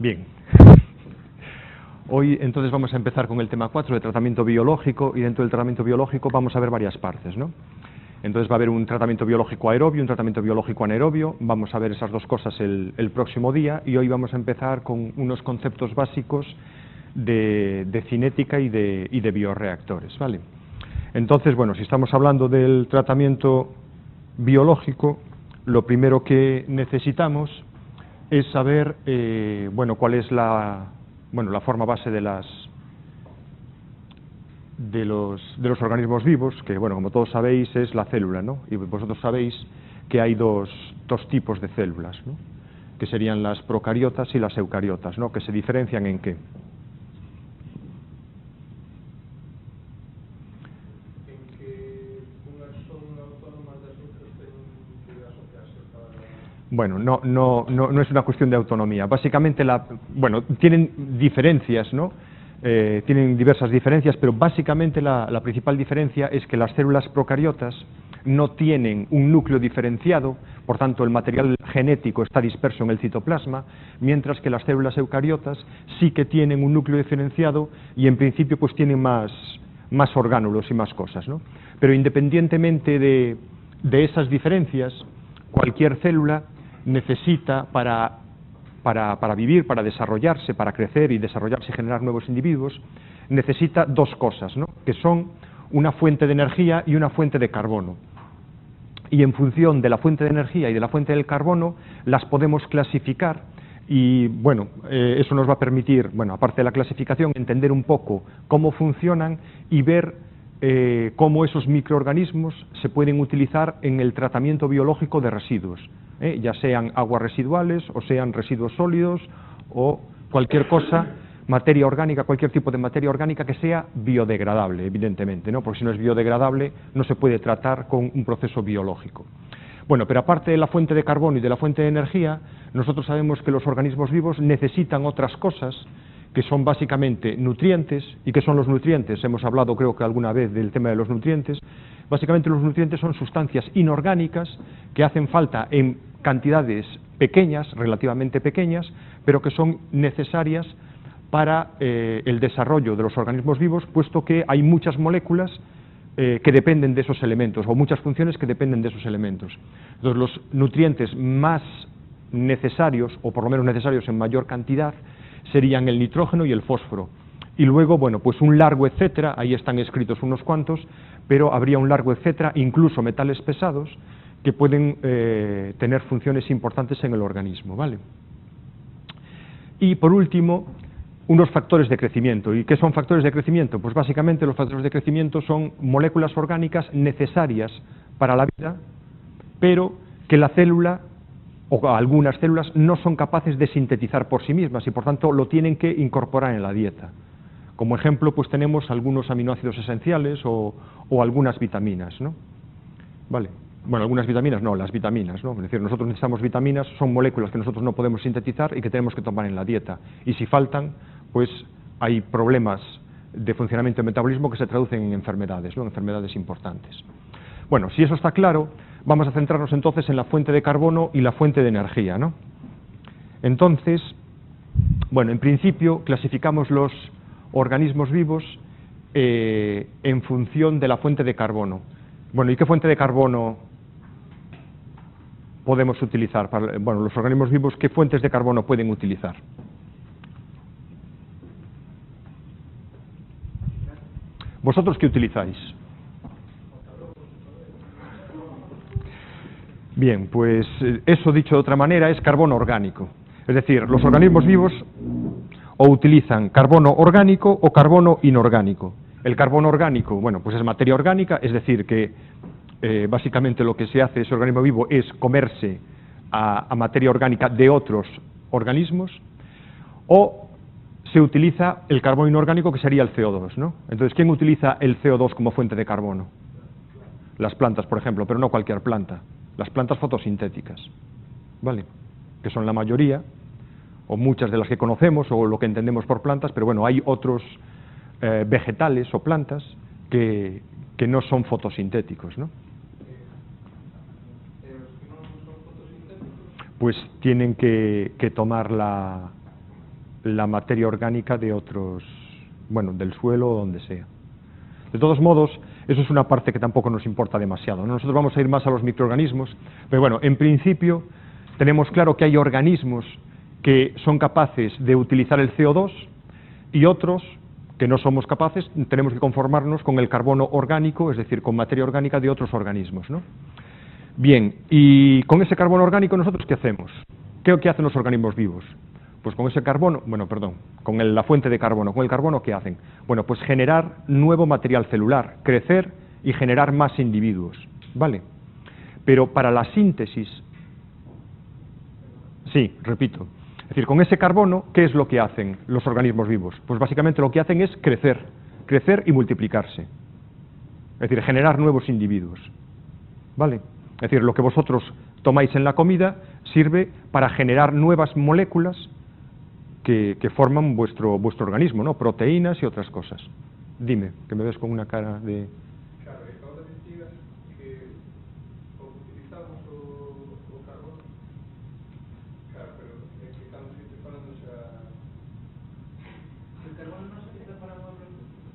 Bien. Hoy entonces vamos a empezar con el tema 4 de tratamiento biológico, y dentro del tratamiento biológico vamos a ver varias partes, ¿no? Entonces va a haber un tratamiento biológico aerobio, un tratamiento biológico anaerobio. Vamos a ver esas dos cosas el próximo día, y hoy vamos a empezar con unos conceptos básicos de cinética y de bioreactores, ¿vale? Entonces, bueno, si estamos hablando del tratamiento biológico, lo primero que necesitamos es saber, bueno, cuál es la forma base de los organismos vivos, que, bueno, como todos sabéis, es la célula, ¿no? Y vosotros sabéis que hay dos tipos de células, ¿no? Que serían las procariotas y las eucariotas, ¿no? Que se diferencian ¿en qué? Bueno, no es una cuestión de autonomía. Básicamente, tienen diferencias, ¿no? Tienen diversas diferencias, pero básicamente la principal diferencia es que las células procariotas no tienen un núcleo diferenciado, por tanto el material genético está disperso en el citoplasma, mientras que las células eucariotas sí que tienen un núcleo diferenciado y en principio pues tienen más orgánulos y más cosas, ¿no? Pero independientemente de esas diferencias, cualquier célula necesita para vivir, para desarrollarse, para crecer y desarrollarse y generar nuevos individuos, necesita dos cosas, ¿no? Que son una fuente de energía y una fuente de carbono. Y en función de la fuente de energía y de la fuente del carbono, las podemos clasificar y, bueno, eso nos va a permitir, bueno, aparte de la clasificación, entender un poco cómo funcionan y ver cómo esos microorganismos se pueden utilizar en el tratamiento biológico de residuos, ya sean aguas residuales o sean residuos sólidos o cualquier cosa, materia orgánica, cualquier tipo de materia orgánica que sea biodegradable, evidentemente, ¿no? Porque si no es biodegradable no se puede tratar con un proceso biológico. Bueno, pero aparte de la fuente de carbono y de la fuente de energía, nosotros sabemos que los organismos vivos necesitan otras cosas que son básicamente nutrientes. ¿Y qué son los nutrientes? Hemos hablado, creo que alguna vez, del tema de los nutrientes. Básicamente los nutrientes son sustancias inorgánicas que hacen falta en cantidades pequeñas, relativamente pequeñas, pero que son necesarias para el desarrollo de los organismos vivos, puesto que hay muchas moléculas que dependen de esos elementos, o muchas funciones que dependen de esos elementos. Entonces, los nutrientes más necesarios, o por lo menos necesarios en mayor cantidad, serían el nitrógeno y el fósforo. Y luego, bueno, pues un largo etcétera, ahí están escritos unos cuantos, pero habría un largo etcétera, incluso metales pesados, que pueden tener funciones importantes en el organismo, ¿vale? Y por último, unos factores de crecimiento. ¿Y qué son factores de crecimiento? Pues básicamente los factores de crecimiento son moléculas orgánicas necesarias para la vida, pero que la célula o algunas células no son capaces de sintetizar por sí mismas y por tanto lo tienen que incorporar en la dieta. Como ejemplo, pues tenemos algunos aminoácidos esenciales o algunas vitaminas, ¿no? Vale. Bueno, algunas vitaminas no, las vitaminas, ¿no? Es decir, nosotros necesitamos vitaminas, son moléculas que nosotros no podemos sintetizar y que tenemos que tomar en la dieta. Y si faltan, pues hay problemas de funcionamiento y metabolismo que se traducen en enfermedades, ¿no? Enfermedades importantes. Bueno, si eso está claro, vamos a centrarnos entonces en la fuente de carbono y la fuente de energía, ¿no? Entonces, bueno, en principio clasificamos los organismos vivos en función de la fuente de carbono. Bueno, ¿y qué fuente de carbono podemos utilizar? Bueno, los organismos vivos, ¿qué fuentes de carbono pueden utilizar? ¿Vosotros qué utilizáis? Bien, pues eso, dicho de otra manera, es carbono orgánico. Es decir, los organismos vivos o utilizan carbono orgánico o carbono inorgánico. El carbono orgánico, bueno, pues es materia orgánica, es decir, que básicamente lo que se hace ese organismo vivo es comerse a materia orgánica de otros organismos, o se utiliza el carbono inorgánico, que sería el CO2, ¿no? Entonces, ¿quién utiliza el CO2 como fuente de carbono? Las plantas, por ejemplo, pero no cualquier planta. Las plantas fotosintéticas, ¿vale? Que son la mayoría, o muchas de las que conocemos, o lo que entendemos por plantas, pero bueno, hay otros vegetales o plantas que no son fotosintéticos, ¿no? Pues tienen que tomar la materia orgánica de otros, bueno, del suelo o donde sea. De todos modos, eso es una parte que tampoco nos importa demasiado, ¿no? Nosotros vamos a ir más a los microorganismos, pero bueno, en principio tenemos claro que hay organismos que son capaces de utilizar el CO2 y otros que no somos capaces, tenemos que conformarnos con el carbono orgánico, es decir, con materia orgánica de otros organismos, ¿no? Bien, y con ese carbono orgánico, ¿nosotros qué hacemos? ¿Qué hacen los organismos vivos? Pues con ese carbono, bueno, perdón, con la fuente de carbono, con el carbono, ¿qué hacen? Bueno, pues generar nuevo material celular, crecer y generar más individuos, ¿vale? Pero para la síntesis, sí, repito, es decir, con ese carbono, ¿qué es lo que hacen los organismos vivos? Pues básicamente lo que hacen es crecer y multiplicarse, es decir, generar nuevos individuos, ¿vale? Es decir, lo que vosotros tomáis en la comida sirve para generar nuevas moléculas que forman vuestro organismo, ¿no? Proteínas y otras cosas. Dime, que me ves con una cara de... Claro, acabo de decir que utilizamos o carbono. Claro, pero es que estamos falando xa... El carbono no se utiliza para mover,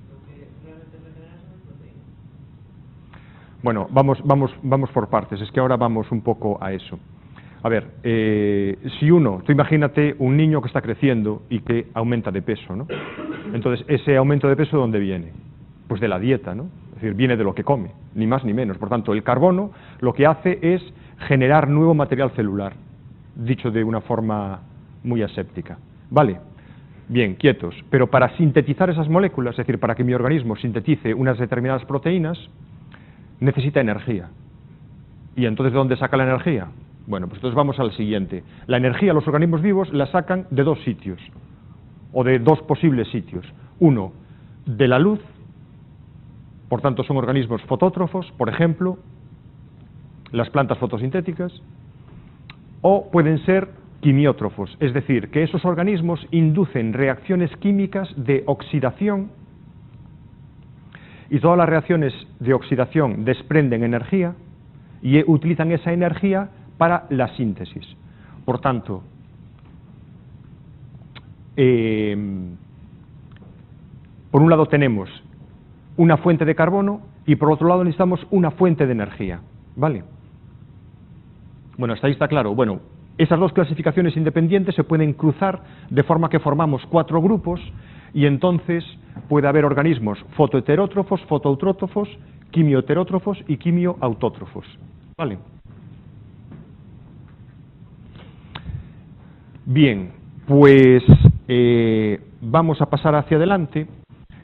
lo que realmente regenera son proteínas. Bueno, vamos por partes, es que ahora vamos un poco a eso. A ver, si tú imagínate un niño que está creciendo y que aumenta de peso, ¿no? Entonces, ese aumento de peso, ¿de dónde viene? Pues de la dieta, ¿no? Es decir, viene de lo que come, ni más ni menos. Por tanto, el carbono lo que hace es generar nuevo material celular, dicho de una forma muy aséptica. ¿Vale? Bien, quietos. Pero para sintetizar esas moléculas, es decir, para que mi organismo sintetice unas determinadas proteínas, necesita energía. ¿Y entonces de dónde saca la energía? Bueno, pues entonces vamos al siguiente. La energía, los organismos vivos la sacan de dos sitios, o de dos posibles sitios. Uno, de la luz, por tanto son organismos fotótrofos, por ejemplo, las plantas fotosintéticas, o pueden ser quimiótrofos, es decir, que esos organismos inducen reacciones químicas de oxidación, y todas las reacciones de oxidación desprenden energía y utilizan esa energía para la síntesis. Por tanto, por un lado tenemos una fuente de carbono y por otro lado necesitamos una fuente de energía, ¿vale? Bueno, hasta ahí está claro. Bueno, esas dos clasificaciones independientes se pueden cruzar de forma que formamos 4 grupos y entonces puede haber organismos fotoheterótrofos, fotoautótrofos, quimioheterótrofos y quimioautótrofos, ¿vale? Bien, pues vamos a pasar hacia adelante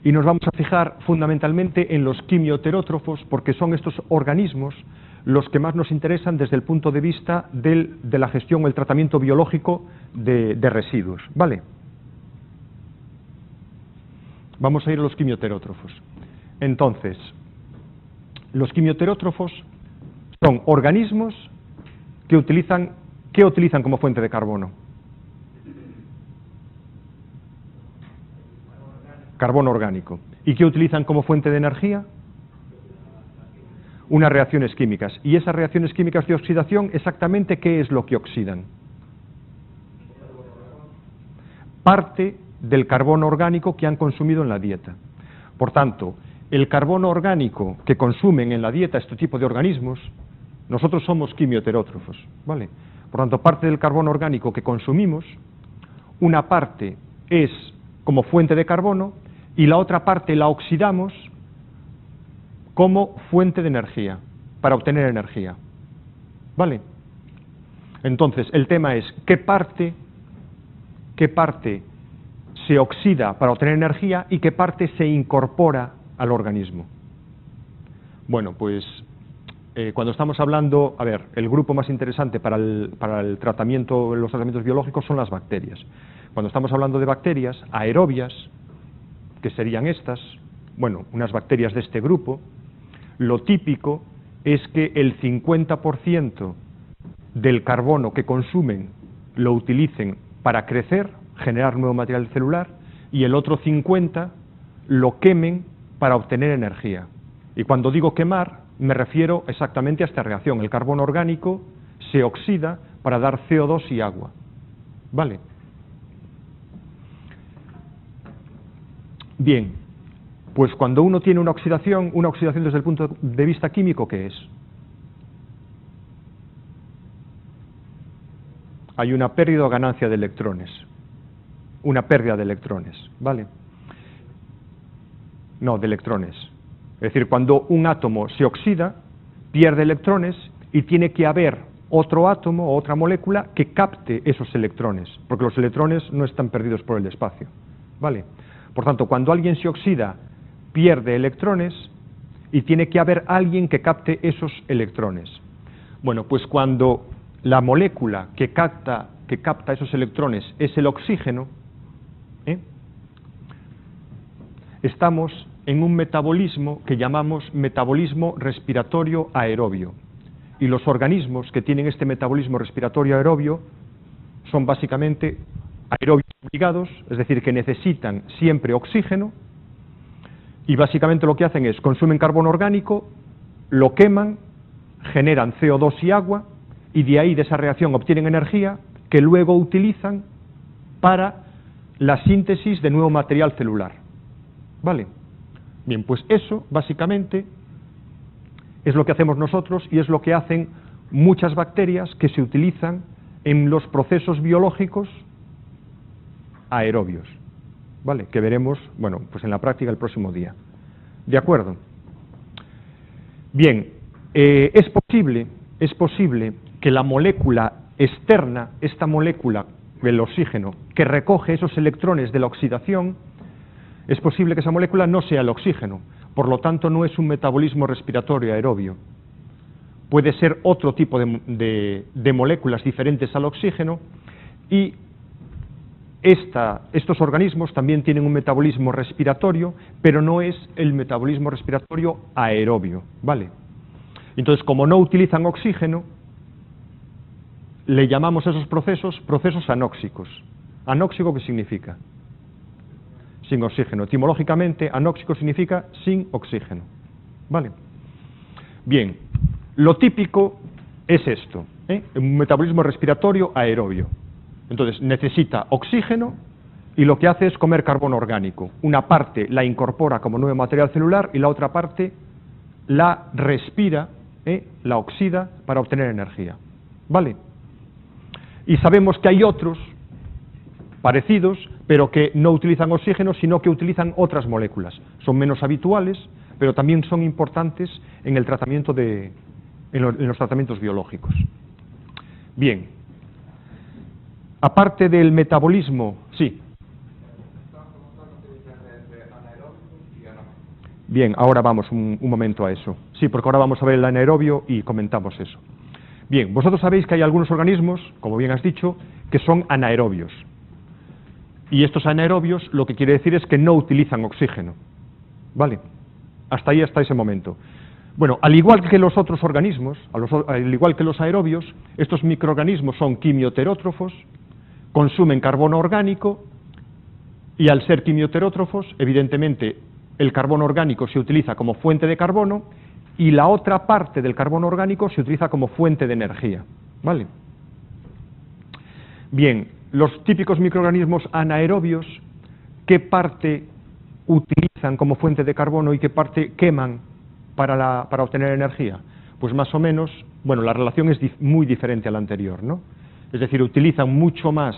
y nos vamos a fijar fundamentalmente en los quimioheterótrofos porque son estos organismos los que más nos interesan desde el punto de vista de la gestión o el tratamiento biológico de residuos, ¿vale? Vamos a ir a los quimioheterótrofos. Entonces, los quimioheterótrofos son organismos que utilizan como fuente de carbono. Carbono orgánico. ¿Y qué utilizan como fuente de energía? Unas reacciones químicas. ¿Y esas reacciones químicas de oxidación, exactamente qué es lo que oxidan? Parte del carbono orgánico que han consumido en la dieta. Por tanto, el carbono orgánico que consumen en la dieta este tipo de organismos, nosotros somos quimioheterótrofos, ¿vale? Por tanto, parte del carbono orgánico que consumimos, una parte es como fuente de carbono y la otra parte la oxidamos como fuente de energía, para obtener energía, ¿vale? Entonces, el tema es qué parte se oxida para obtener energía y qué parte se incorpora al organismo. Bueno, pues cuando estamos hablando, a ver, el grupo más interesante para el tratamiento, los tratamientos biológicos son las bacterias. Cuando estamos hablando de bacterias aerobias, que serían estas, bueno, unas bacterias de este grupo, lo típico es que el 50% del carbono que consumen lo utilicen para crecer, generar nuevo material celular, y el otro 50% lo quemen para obtener energía. Y cuando digo quemar, me refiero exactamente a esta reacción. El carbono orgánico se oxida para dar CO2 y agua, ¿vale? Bien, pues cuando uno tiene una oxidación desde el punto de vista químico, ¿qué es? Hay una pérdida o ganancia de electrones. Una pérdida de electrones, ¿vale? No, de electrones. Es decir, cuando un átomo se oxida, pierde electrones y tiene que haber otro átomo o otra molécula que capte esos electrones, porque los electrones no están perdidos por el espacio, ¿vale? Por tanto, cuando alguien se oxida, pierde electrones y tiene que haber alguien que capte esos electrones. Bueno, pues cuando la molécula que capta esos electrones es el oxígeno, estamos en un metabolismo que llamamos metabolismo respiratorio aerobio. Y los organismos que tienen este metabolismo respiratorio aerobio son básicamente aerobios obligados, es decir, que necesitan siempre oxígeno, y básicamente lo que hacen es consumen carbono orgánico, lo queman, generan CO2 y agua, y de ahí, de esa reacción, obtienen energía que luego utilizan para la síntesis de nuevo material celular. ¿Vale? Bien, pues eso, básicamente, es lo que hacemos nosotros y es lo que hacen muchas bacterias que se utilizan en los procesos biológicos aerobios, ¿vale? Que veremos, bueno, pues en la práctica el próximo día. ¿De acuerdo? Bien, es posible que la molécula externa, esta molécula del oxígeno, que recoge esos electrones de la oxidación, es posible que esa molécula no sea el oxígeno, por lo tanto no es un metabolismo respiratorio aerobio. Puede ser otro tipo de moléculas diferentes al oxígeno, y estos organismos también tienen un metabolismo respiratorio, pero no es el metabolismo respiratorio aerobio, ¿vale? Entonces, como no utilizan oxígeno, le llamamos a esos procesos anóxicos. ¿Anóxico qué significa? Sin oxígeno. Etimológicamente, anóxico significa sin oxígeno. ¿Vale? Bien, lo típico es esto, un metabolismo respiratorio aerobio. Entonces, necesita oxígeno y lo que hace es comer carbono orgánico. Una parte la incorpora como nuevo material celular y la otra parte la respira, la oxida para obtener energía. ¿Vale? Y sabemos que hay otros parecidos, pero que no utilizan oxígeno, sino que utilizan otras moléculas. Son menos habituales, pero también son importantes en el tratamiento en los tratamientos biológicos. Bien. Aparte del metabolismo, sí. Bien, ahora vamos un momento a eso. Sí, porque ahora vamos a ver el anaerobio y comentamos eso. Bien, vosotros sabéis que hay algunos organismos, como bien has dicho, que son anaerobios. Y estos anaerobios lo que quiere decir es que no utilizan oxígeno. ¿Vale? Hasta ahí, hasta ese momento. Bueno, al igual que los otros organismos, al igual que los aerobios, estos microorganismos son quimioterótrofos, consumen carbono orgánico y al ser quimioterótrofos, evidentemente, el carbono orgánico se utiliza como fuente de carbono y la otra parte del carbono orgánico se utiliza como fuente de energía. ¿Vale? Bien, los típicos microorganismos anaerobios, ¿qué parte utilizan como fuente de carbono y qué parte queman para obtener energía? Pues más o menos, bueno, la relación es muy diferente a la anterior, ¿no? Es decir, utilizan mucho más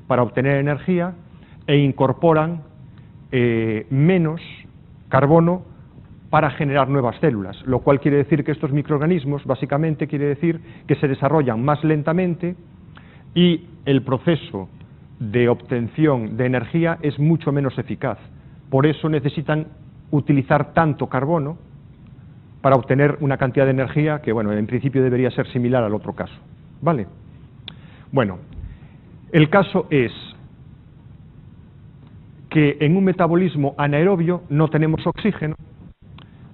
para obtener energía e incorporan menos carbono para generar nuevas células, lo cual quiere decir que estos microorganismos básicamente quiere decir que se desarrollan más lentamente y el proceso de obtención de energía es mucho menos eficaz. Por eso necesitan utilizar tanto carbono para obtener una cantidad de energía que, bueno, en principio debería ser similar al otro caso. ¿Vale? Bueno, el caso es que en un metabolismo anaerobio no tenemos oxígeno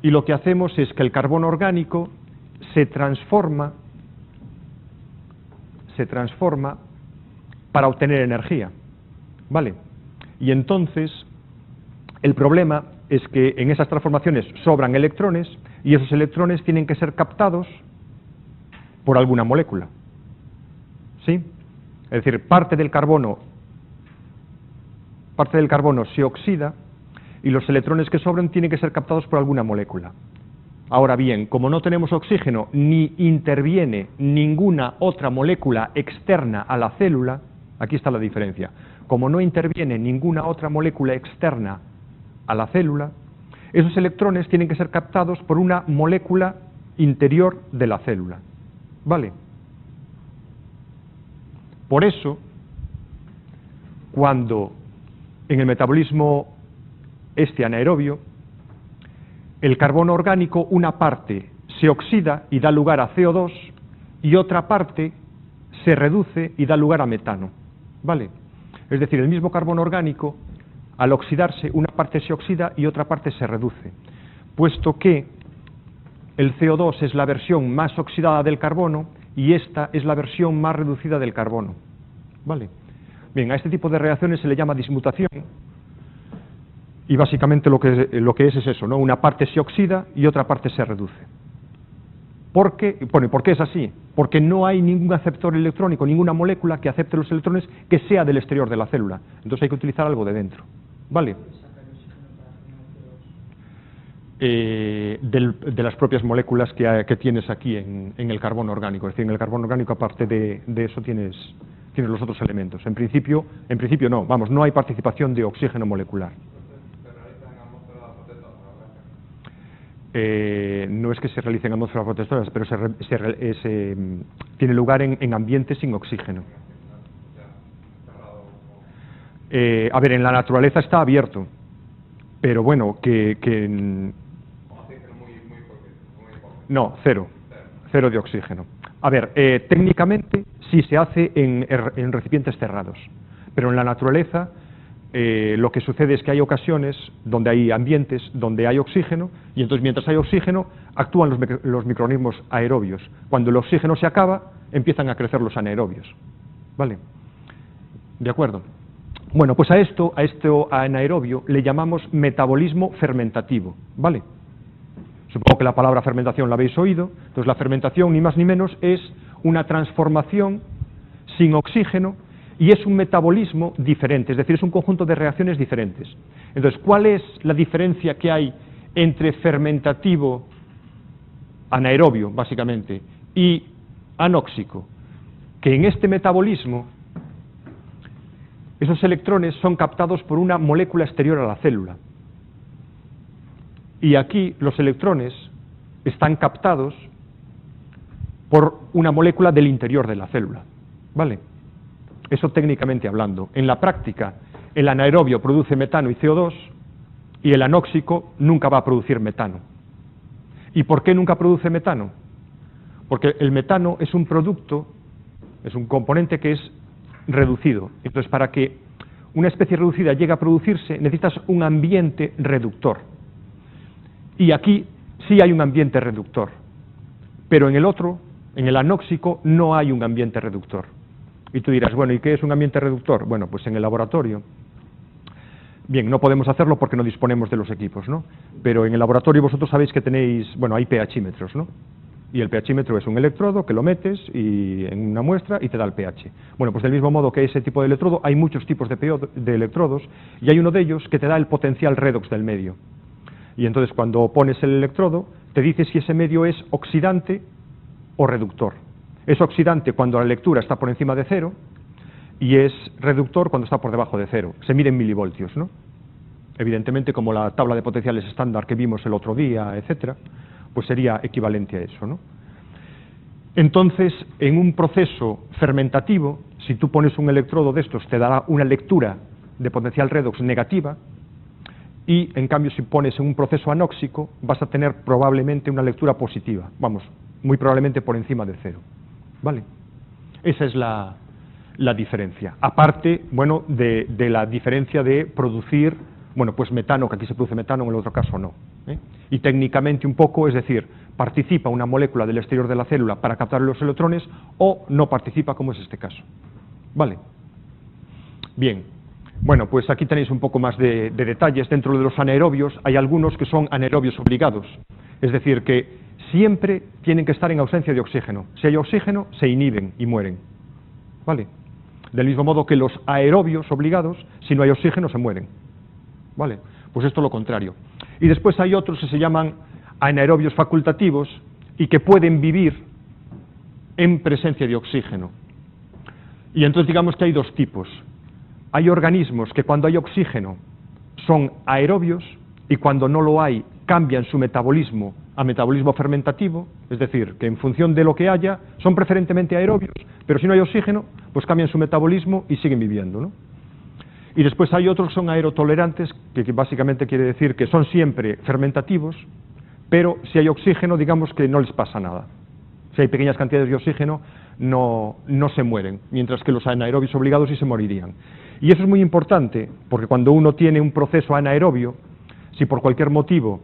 y lo que hacemos es que el carbono orgánico se transforma para obtener energía, ¿vale? Y entonces el problema es que en esas transformaciones sobran electrones y esos electrones tienen que ser captados por alguna molécula, ¿sí? Es decir, parte del carbono se oxida, y los electrones que sobran tienen que ser captados por alguna molécula. Ahora bien, como no tenemos oxígeno ni interviene ninguna otra molécula externa a la célula, aquí está la diferencia. Como no interviene ninguna otra molécula externa a la célula, esos electrones tienen que ser captados por una molécula interior de la célula. ¿Vale? Por eso, cuando en el metabolismo anaerobio, el carbono orgánico, una parte se oxida y da lugar a CO2 y otra parte se reduce y da lugar a metano. ¿Vale? Es decir, el mismo carbono orgánico, al oxidarse, una parte se oxida y otra parte se reduce, puesto que el CO2 es la versión más oxidada del carbono y esta es la versión más reducida del carbono. ¿Vale? Bien, a este tipo de reacciones se le llama dismutación y básicamente lo que es eso, ¿no? Una parte se oxida y otra parte se reduce. ¿Por qué? Bueno, ¿por qué es así? Porque no hay ningún aceptor electrónico, ninguna molécula que acepte los electrones que sea del exterior de la célula. Entonces hay que utilizar algo de dentro. ¿Vale? De las propias moléculas que tienes aquí en el carbono orgánico. Es decir, en el carbono orgánico, aparte de eso, tienes los otros elementos. En principio no, vamos, no hay participación de oxígeno molecular. No es que se realicen atmósferas protectoras, pero tiene lugar en ambientes sin oxígeno. A ver, en la naturaleza está abierto, pero bueno, no, cero de oxígeno. A ver, técnicamente sí se hace en recipientes cerrados, pero en la naturaleza lo que sucede es que hay ocasiones donde hay ambientes donde hay oxígeno y entonces mientras hay oxígeno actúan los microorganismos aerobios. Cuando el oxígeno se acaba, empiezan a crecer los anaerobios. ¿Vale? ¿De acuerdo? Bueno, pues a esto anaerobio le llamamos metabolismo fermentativo. ¿Vale? Supongo que la palabra fermentación la habéis oído. Entonces la fermentación, ni más ni menos, es una transformación sin oxígeno y es un metabolismo diferente, es decir, es un conjunto de reacciones diferentes. Entonces, ¿cuál es la diferencia que hay entre fermentativo, anaerobio, básicamente, y anóxico? Que en este metabolismo, esos electrones son captados por una molécula exterior a la célula. Y aquí los electrones están captados por una molécula del interior de la célula. ¿Vale? Eso técnicamente hablando. En la práctica, el anaerobio produce metano y CO2 y el anóxico nunca va a producir metano. ¿Y por qué nunca produce metano? Porque el metano es un producto, es un componente que es reducido. Entonces, para que una especie reducida llegue a producirse, necesitas un ambiente reductor. Y aquí sí hay un ambiente reductor, pero en el otro, en el anóxico, no hay un ambiente reductor. Y tú dirás, bueno, ¿y qué es un ambiente reductor? Bueno, pues en el laboratorio. Bien, no podemos hacerlo porque no disponemos de los equipos, ¿no? Pero en el laboratorio vosotros sabéis que tenéis, bueno, hay pHímetros, ¿no? Y el pHímetro es un electrodo que lo metes en una muestra y te da el pH. Bueno, pues del mismo modo que ese tipo de electrodo, hay muchos tipos de electrodos y hay uno de ellos que te da el potencial redox del medio. Y entonces cuando pones el electrodo, te dice si ese medio es oxidante o reductor. Es oxidante cuando la lectura está por encima de 0 y es reductor cuando está por debajo de 0. Se mide en milivoltios, ¿no? Evidentemente, como la tabla de potenciales estándar que vimos el otro día, etcétera, pues sería equivalente a eso, ¿no? Entonces, en un proceso fermentativo, si tú pones un electrodo de estos, te dará una lectura de potencial redox negativa y, en cambio, si pones en un proceso anóxico, vas a tener probablemente una lectura positiva. Vamos, muy probablemente por encima de 0. ¿Vale? Esa es la diferencia. Aparte, bueno, de la diferencia de producir, bueno, pues metano, que aquí se produce metano, en el otro caso no. Y técnicamente un poco, es decir, participa una molécula del exterior de la célula para captar los electrones o no participa, como es este caso. ¿Vale? Bien. Bueno, pues aquí tenéis un poco más de detalles. Dentro de los anaerobios hay algunos que son anaerobios obligados. Es decir, que siempre tienen que estar en ausencia de oxígeno. Si hay oxígeno, se inhiben y mueren. ¿Vale? Del mismo modo que los aerobios obligados, si no hay oxígeno, se mueren. ¿Vale? Pues esto es lo contrario. Y después hay otros que se llaman anaerobios facultativos y que pueden vivir en presencia de oxígeno. Y entonces digamos que hay dos tipos. Hay organismos que cuando hay oxígeno son aerobios y cuando no lo hay cambian su metabolismo a metabolismo fermentativo, es decir, que en función de lo que haya son preferentemente aerobios, pero si no hay oxígeno, pues cambian su metabolismo y siguen viviendo, ¿no? Y después hay otros que son aerotolerantes, que básicamente quiere decir que son siempre fermentativos, pero si hay oxígeno, digamos que no les pasa nada. Si hay pequeñas cantidades de oxígeno, no se mueren, mientras que los anaerobios obligados sí se morirían. Y eso es muy importante, porque cuando uno tiene un proceso anaerobio, si por cualquier motivo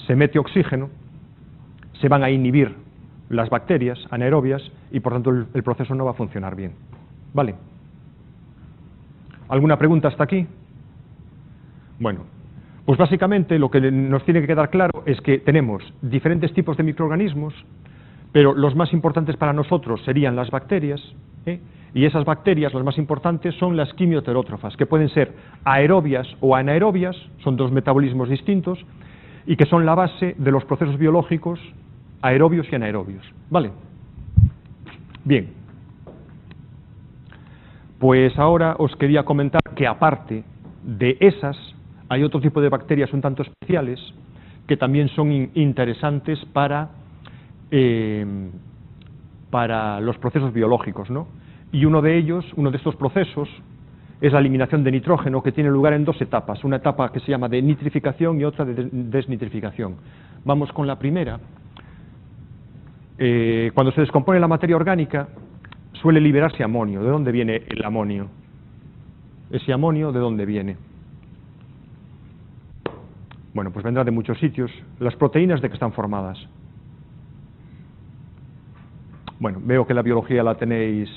se mete oxígeno, se van a inhibir las bacterias anaerobias y por tanto el proceso no va a funcionar bien. ¿Vale? ¿Alguna pregunta hasta aquí? Bueno, pues básicamente lo que nos tiene que quedar claro es que tenemos diferentes tipos de microorganismos, pero los más importantes para nosotros serían las bacterias, y esas bacterias, las más importantes, son las quimioheterótrofas, que pueden ser aerobias o anaerobias, son dos metabolismos distintos, y que son la base de los procesos biológicos aerobios y anaerobios. ¿Vale? Bien. Pues ahora os quería comentar que aparte de esas, hay otro tipo de bacterias un tanto especiales que también son interesantes para los procesos biológicos, ¿no? Y uno de ellos, uno de estos procesos, es la eliminación de nitrógeno, que tiene lugar en dos etapas, una etapa que se llama de nitrificación y otra de desnitrificación. Vamos con la primera. Cuando se descompone la materia orgánica, suele liberarse amonio. ¿De dónde viene el amonio? Ese amonio, ¿de dónde viene? Bueno, pues vendrá de muchos sitios. Las proteínas, ¿de qué están formadas? Bueno, veo que la biología la tenéis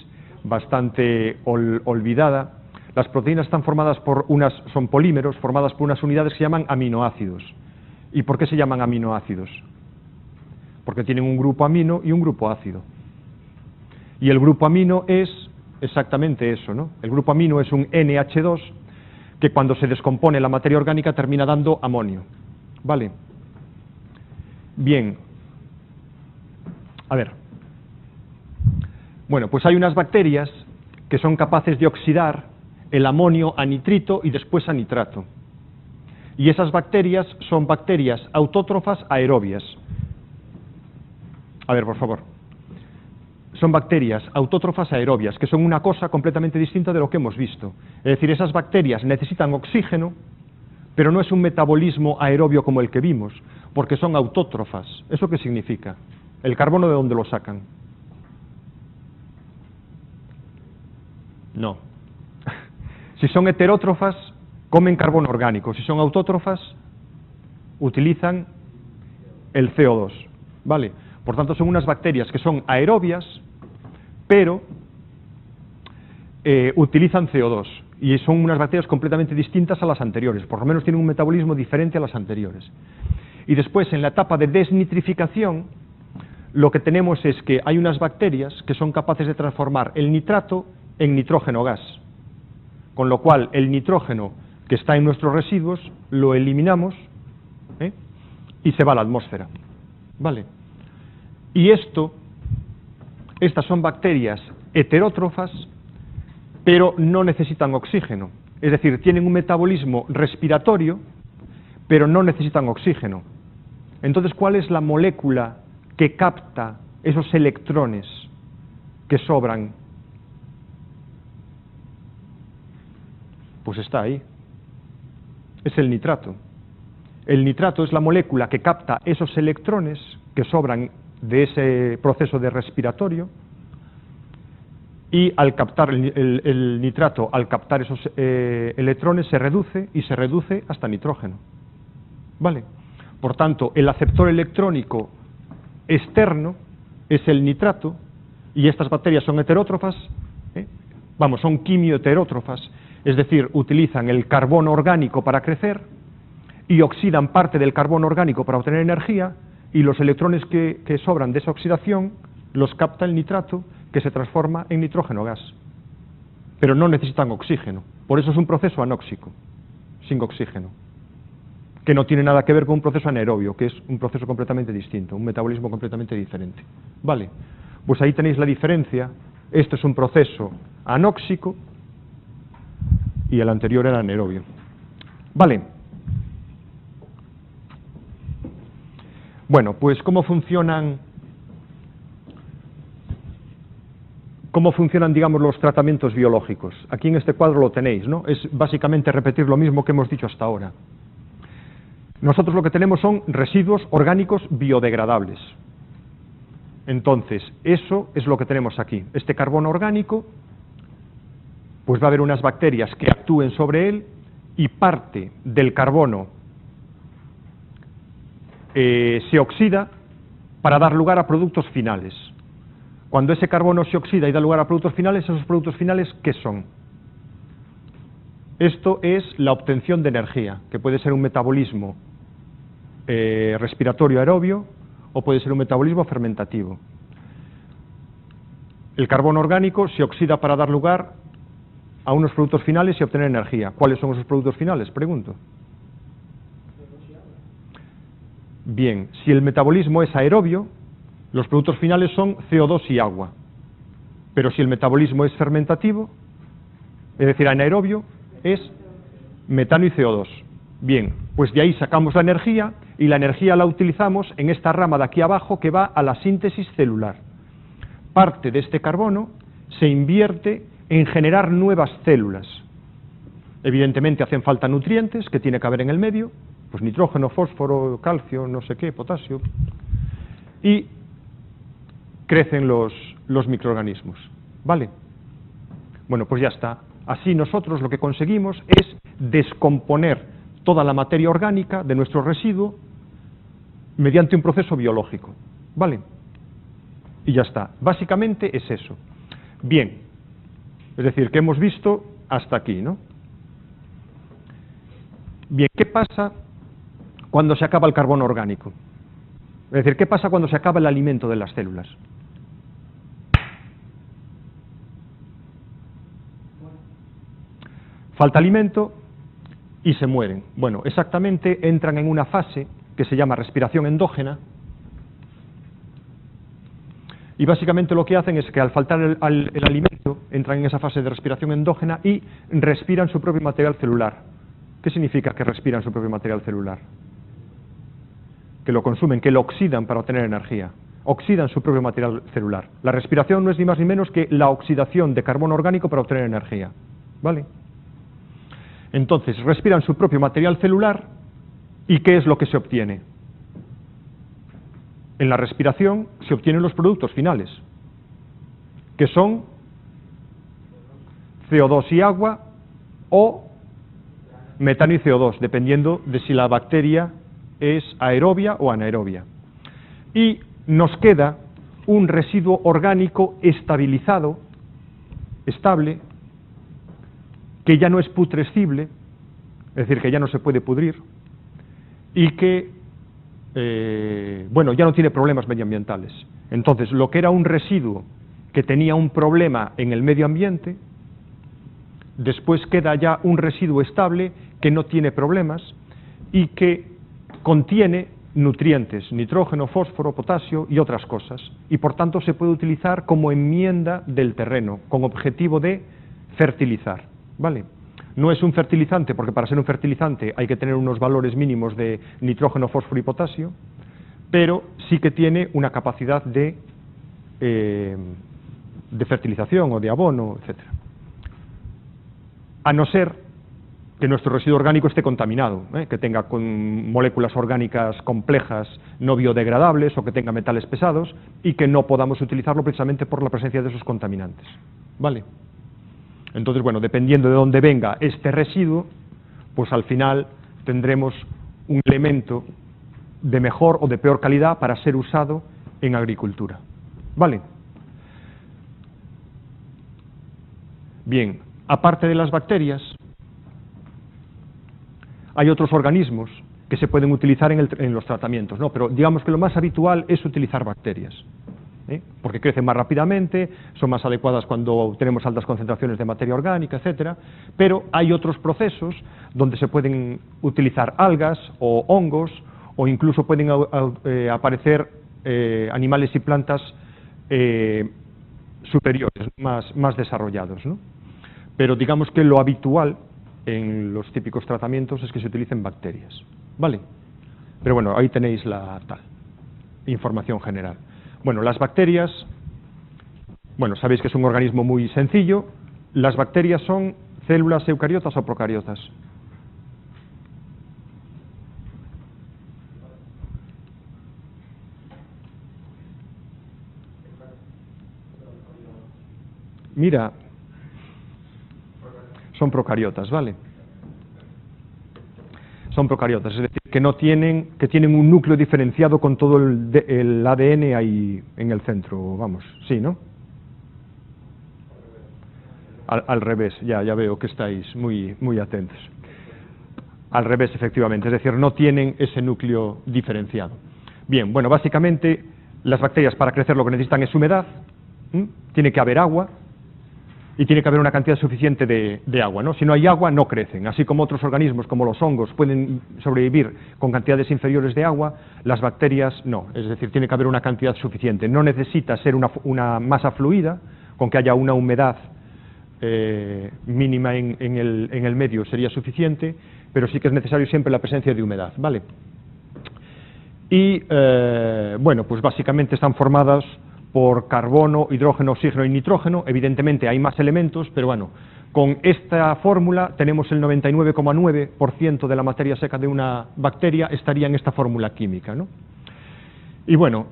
bastante olvidada. Las proteínas están formadas son polímeros formadas por unas unidades que se llaman aminoácidos. ¿Y por qué se llaman aminoácidos? Porque tienen un grupo amino y un grupo ácido. Y el grupo amino es exactamente eso, ¿no? El grupo amino es un NH2 que cuando se descompone la materia orgánica termina dando amonio. ¿Vale? Bien. A ver. Bueno, pues hay unas bacterias que son capaces de oxidar el amonio a nitrito y después a nitrato. Y esas bacterias son bacterias autótrofas aerobias. A ver, por favor. Son bacterias autótrofas aerobias, que son una cosa completamente distinta de lo que hemos visto. Es decir, esas bacterias necesitan oxígeno, pero no es un metabolismo aerobio como el que vimos, porque son autótrofas. ¿Eso qué significa? ¿El carbono de dónde lo sacan? No. Si son heterótrofas, comen carbono orgánico. Si son autótrofas, utilizan el CO2. ¿Vale? Por tanto, son unas bacterias que son aerobias, pero utilizan CO2. Y son unas bacterias completamente distintas a las anteriores. Por lo menos tienen un metabolismo diferente a las anteriores. Y después, en la etapa de desnitrificación, lo que tenemos es que hay unas bacterias que son capaces de transformar el nitrato en nitrógeno gas. Con lo cual, el nitrógeno que está en nuestros residuos lo eliminamos y se va a la atmósfera. ¿Vale? Y estas son bacterias heterótrofas, pero no necesitan oxígeno. Es decir, tienen un metabolismo respiratorio, pero no necesitan oxígeno. Entonces, ¿cuál es la molécula que capta esos electrones que sobran? Pues está ahí. Es el nitrato. El nitrato es la molécula que capta esos electrones que sobran de ese proceso de respiratorio, y al captar el nitrato, al captar esos electrones, se reduce hasta nitrógeno. ¿Vale? Por tanto, el aceptor electrónico externo es el nitrato, y estas bacterias son heterótrofas, son quimioheterótrofas, es decir, utilizan el carbono orgánico para crecer y oxidan parte del carbono orgánico para obtener energía, y los electrones que sobran de esa oxidación los capta el nitrato, que se transforma en nitrógeno gas. Pero no necesitan oxígeno. Por eso es un proceso anóxico, sin oxígeno. que no tiene nada que ver con un proceso anaerobio, que es un proceso completamente distinto, un metabolismo completamente diferente. Vale, pues ahí tenéis la diferencia. Esto es un proceso anóxico y el anterior era anaerobio. Vale. Bueno, pues ¿cómo funcionan, digamos, los tratamientos biológicos? Aquí en este cuadro lo tenéis, ¿no? Es básicamente repetir lo mismo que hemos dicho hasta ahora. Nosotros lo que tenemos son residuos orgánicos biodegradables. Entonces, eso es lo que tenemos aquí. Este carbono orgánico, pues va a haber unas bacterias que actúen sobre él y parte del carbono se oxida para dar lugar a productos finales. Cuando ese carbono se oxida y da lugar a productos finales, esos productos finales, ¿qué son? Esto es la obtención de energía, que puede ser un metabolismo respiratorio aerobio o puede ser un metabolismo fermentativo. El carbono orgánico se oxida para dar lugar a unos productos finales y obtener energía. ¿Cuáles son esos productos finales? Pregunto. Bien, si el metabolismo es aerobio, los productos finales son CO2 y agua. Pero si el metabolismo es fermentativo, es decir, anaerobio, es metano y CO2. Bien, pues de ahí sacamos la energía y la energía la utilizamos en esta rama de aquí abajo que va a la síntesis celular. Parte de este carbono se invierte en generar nuevas células. Evidentemente hacen falta nutrientes que tiene que haber en el medio, pues nitrógeno, fósforo, calcio, no sé qué, potasio, y crecen los microorganismos. ¿Vale? Bueno, pues ya está. Así nosotros lo que conseguimos es descomponer toda la materia orgánica de nuestro residuo mediante un proceso biológico. ¿Vale? Y ya está. Básicamente es eso. Bien. Es decir, que hemos visto hasta aquí, ¿no? Bien, ¿qué pasa cuando se acaba el carbono orgánico? Es decir, ¿qué pasa cuando se acaba el alimento de las células? Falta alimento y se mueren. Bueno, exactamente entran en una fase que se llama respiración endógena y básicamente lo que hacen es que al faltar el alimento entran en esa fase de respiración endógena y respiran su propio material celular. ¿Qué significa que respiran su propio material celular? Que lo consumen, que lo oxidan para obtener energía. Oxidan su propio material celular. La respiración no es ni más ni menos que la oxidación de carbono orgánico para obtener energía. ¿Vale? Entonces, respiran su propio material celular y ¿qué es lo que se obtiene? En la respiración se obtienen los productos finales, que son CO2 y agua o metano y CO2, dependiendo de si la bacteria es aerobia o anaerobia. Y nos queda un residuo orgánico estabilizado, estable, que ya no es putrescible, es decir, que ya no se puede pudrir, y que, bueno, ya no tiene problemas medioambientales. Entonces, lo que era un residuo que tenía un problema en el medio ambiente, después queda ya un residuo estable que no tiene problemas y que contiene nutrientes, nitrógeno, fósforo, potasio y otras cosas, y por tanto se puede utilizar como enmienda del terreno, con objetivo de fertilizar. ¿Vale? No es un fertilizante, porque para ser un fertilizante hay que tener unos valores mínimos de nitrógeno, fósforo y potasio, pero sí que tiene una capacidad de fertilización o de abono, etc. A no ser que nuestro residuo orgánico esté contaminado, que tenga con moléculas orgánicas complejas no biodegradables o que tenga metales pesados y que no podamos utilizarlo precisamente por la presencia de esos contaminantes. ¿Vale? Entonces, bueno, dependiendo de dónde venga este residuo, pues al final tendremos un elemento de mejor o de peor calidad para ser usado en agricultura. ¿Vale? Bien, aparte de las bacterias, hay otros organismos que se pueden utilizar en los tratamientos, ¿no? Pero digamos que lo más habitual es utilizar bacterias. porque crecen más rápidamente, son más adecuadas cuando tenemos altas concentraciones de materia orgánica, etcétera, pero hay otros procesos donde se pueden utilizar algas o hongos, o incluso pueden aparecer animales y plantas superiores, más desarrollados, ¿no? Pero digamos que lo habitual en los típicos tratamientos es que se utilicen bacterias, ¿vale? Pero bueno, ahí tenéis la tal información general. Bueno, las bacterias, bueno, sabéis que es un organismo muy sencillo. Las bacterias son células eucariotas o procariotas. Mira, son procariotas, ¿vale? Son procariotas, es decir, que tienen un núcleo diferenciado con todo el ADN ahí en el centro, vamos, sí, ¿no? Al revés, ya veo que estáis muy atentos. Al revés, efectivamente, es decir, no tienen ese núcleo diferenciado. Bien, bueno, básicamente las bacterias para crecer lo que necesitan es humedad, tiene que haber agua, y tiene que haber una cantidad suficiente de agua, ¿no? Si no hay agua, no crecen. Así como otros organismos, como los hongos, pueden sobrevivir con cantidades inferiores de agua, las bacterias no. Es decir, tiene que haber una cantidad suficiente. No necesita ser una masa fluida, con que haya una humedad mínima en el medio sería suficiente, pero sí que es necesario siempre la presencia de humedad, ¿vale? Y, bueno, pues básicamente están formadas por carbono, hidrógeno, oxígeno y nitrógeno. Evidentemente hay más elementos, pero bueno, con esta fórmula tenemos el 99,9% de la materia seca de una bacteria estaría en esta fórmula química, ¿no? Y bueno,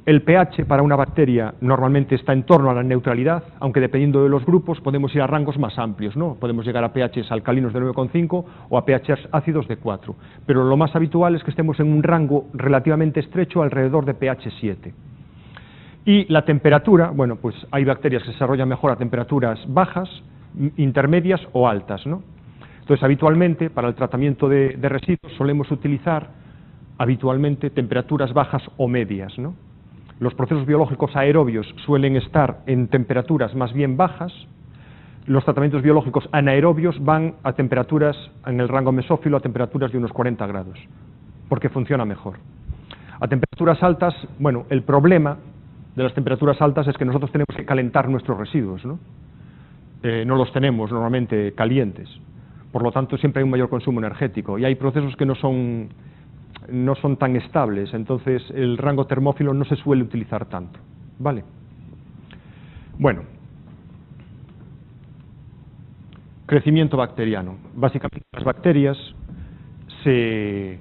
el pH para una bacteria normalmente está en torno a la neutralidad, aunque dependiendo de los grupos podemos ir a rangos más amplios, ¿no? Podemos llegar a pHs alcalinos de 9,5 o a pHs ácidos de 4, pero lo más habitual es que estemos en un rango relativamente estrecho alrededor de pH 7. Y la temperatura, bueno, pues hay bacterias que se desarrollan mejor a temperaturas bajas, intermedias o altas, ¿no? Entonces, habitualmente, para el tratamiento de residuos solemos utilizar habitualmente temperaturas bajas o medias, ¿no? Los procesos biológicos aerobios suelen estar en temperaturas más bien bajas. Los tratamientos biológicos anaerobios van a temperaturas, en el rango mesófilo, a temperaturas de unos 40 grados, porque funciona mejor. A temperaturas altas, bueno, el problema de las temperaturas altas es que nosotros tenemos que calentar nuestros residuos, ¿no? No los tenemos normalmente calientes. Por lo tanto, siempre hay un mayor consumo energético y hay procesos que no son tan estables, entonces el rango termófilo no se suele utilizar tanto, ¿vale? Bueno, crecimiento bacteriano. Básicamente las bacterias se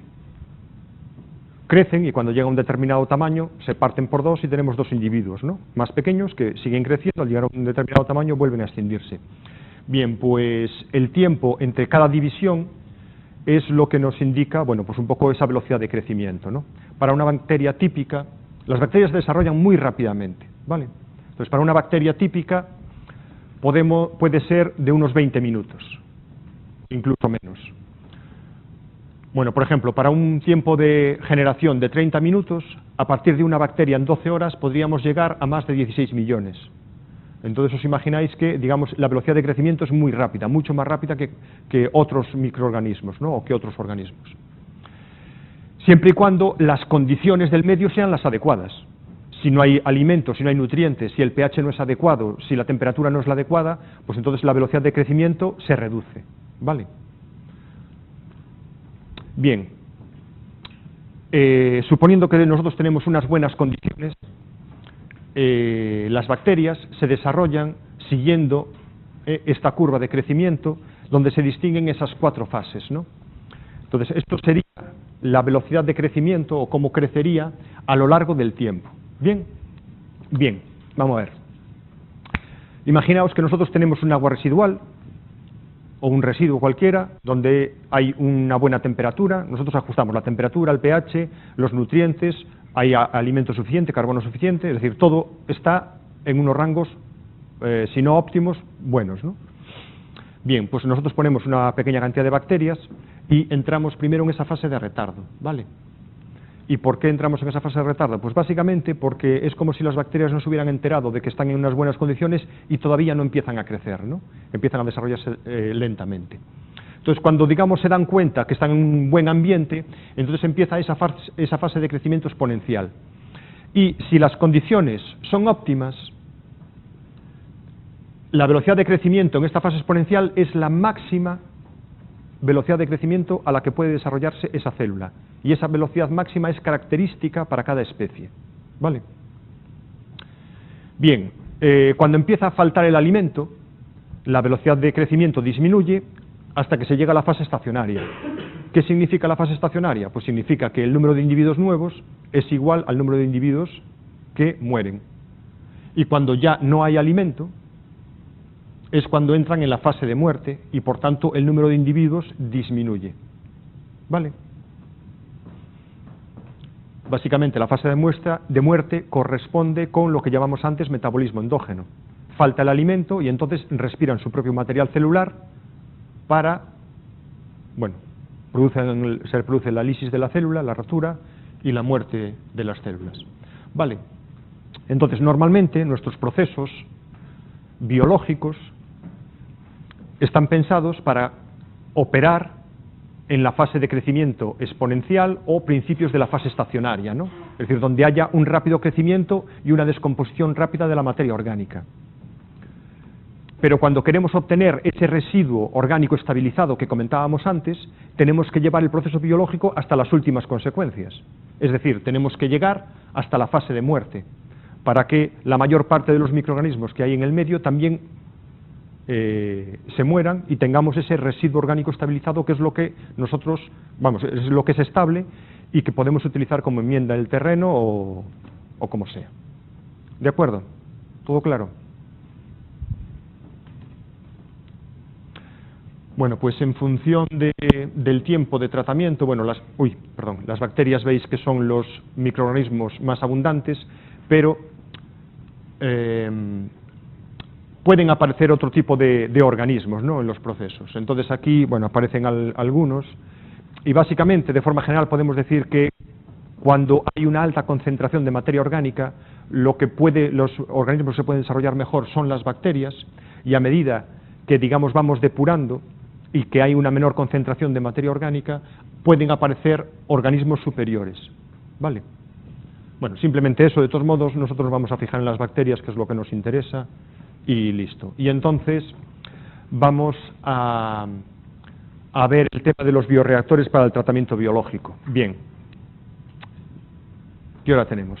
crecen y cuando llega a un determinado tamaño se parten por dos y tenemos dos individuos, ¿no? Más pequeños que siguen creciendo, al llegar a un determinado tamaño vuelven a extinguirse. Bien, pues el tiempo entre cada división es lo que nos indica, bueno, pues un poco esa velocidad de crecimiento, ¿no? Para una bacteria típica, las bacterias se desarrollan muy rápidamente, ¿vale? Entonces, para una bacteria típica puede ser de unos 20 minutos, incluso menos. Bueno, por ejemplo, para un tiempo de generación de 30 minutos, a partir de una bacteria en 12 horas podríamos llegar a más de 16 millones. Entonces os imagináis que, digamos, la velocidad de crecimiento es muy rápida, mucho más rápida que otros microorganismos, ¿no? O que otros organismos. Siempre y cuando las condiciones del medio sean las adecuadas. Si no hay alimentos, si no hay nutrientes, si el pH no es adecuado, si la temperatura no es la adecuada, pues entonces la velocidad de crecimiento se reduce, ¿vale? Bien, suponiendo que nosotros tenemos unas buenas condiciones, las bacterias se desarrollan siguiendo esta curva de crecimiento donde se distinguen esas cuatro fases, ¿no? Entonces, esto sería la velocidad de crecimiento o cómo crecería a lo largo del tiempo. ¿Bien? Bien, vamos a ver. Imaginaos que nosotros tenemos un agua residual o un residuo cualquiera donde hay una buena temperatura, nosotros ajustamos la temperatura, el pH, los nutrientes, hay alimento suficiente, carbono suficiente, es decir, todo está en unos rangos, si no óptimos, buenos, ¿no? Bien, pues nosotros ponemos una pequeña cantidad de bacterias y entramos primero en esa fase de retardo, ¿vale? ¿Y por qué entramos en esa fase de retardo? Pues básicamente porque es como si las bacterias no se hubieran enterado de que están en unas buenas condiciones y todavía no empiezan a crecer, ¿no? Empiezan a desarrollarse lentamente. Entonces, cuando, digamos, se dan cuenta que están en un buen ambiente, entonces empieza esa fase de crecimiento exponencial. Y si las condiciones son óptimas, la velocidad de crecimiento en esta fase exponencial es la máxima velocidad de crecimiento a la que puede desarrollarse esa célula. Y esa velocidad máxima es característica para cada especie. ¿Vale? Bien, cuando empieza a faltar el alimento, la velocidad de crecimiento disminuye hasta que se llega a la fase estacionaria. ¿Qué significa la fase estacionaria? Pues significa que el número de individuos nuevos es igual al número de individuos que mueren. Y cuando ya no hay alimento, es cuando entran en la fase de muerte y por tanto el número de individuos disminuye. ¿Vale? Básicamente la fase de muerte corresponde con lo que llamamos antes metabolismo endógeno. Falta el alimento y entonces respiran su propio material celular para, bueno, se produce la lisis de la célula, la rotura y la muerte de las células. ¿Vale? Entonces normalmente nuestros procesos biológicos están pensados para operar en la fase de crecimiento exponencial o principios de la fase estacionaria, ¿no? Es decir, donde haya un rápido crecimiento y una descomposición rápida de la materia orgánica. Pero cuando queremos obtener ese residuo orgánico estabilizado que comentábamos antes, tenemos que llevar el proceso biológico hasta las últimas consecuencias. Es decir, tenemos que llegar hasta la fase de muerte, para que la mayor parte de los microorganismos que hay en el medio también se mueran y tengamos ese residuo orgánico estabilizado, que es lo que nosotros, vamos, es lo que es estable y que podemos utilizar como enmienda en el terreno o como sea. ¿De acuerdo? ¿Todo claro? Bueno, pues en función del tiempo de tratamiento, bueno, las bacterias veis que son los microorganismos más abundantes, pero pueden aparecer otro tipo de organismos, ¿no?, en los procesos. Entonces aquí, bueno, aparecen algunos, y básicamente, de forma general, podemos decir que cuando hay una alta concentración de materia orgánica, los organismos que se pueden desarrollar mejor son las bacterias, y a medida que, digamos, vamos depurando y que hay una menor concentración de materia orgánica, pueden aparecer organismos superiores. ¿Vale? Bueno, simplemente eso. De todos modos, nosotros nos vamos a fijar en las bacterias, que es lo que nos interesa, y listo. Y entonces vamos a ver el tema de los bioreactores para el tratamiento biológico. Bien. ¿Qué hora tenemos?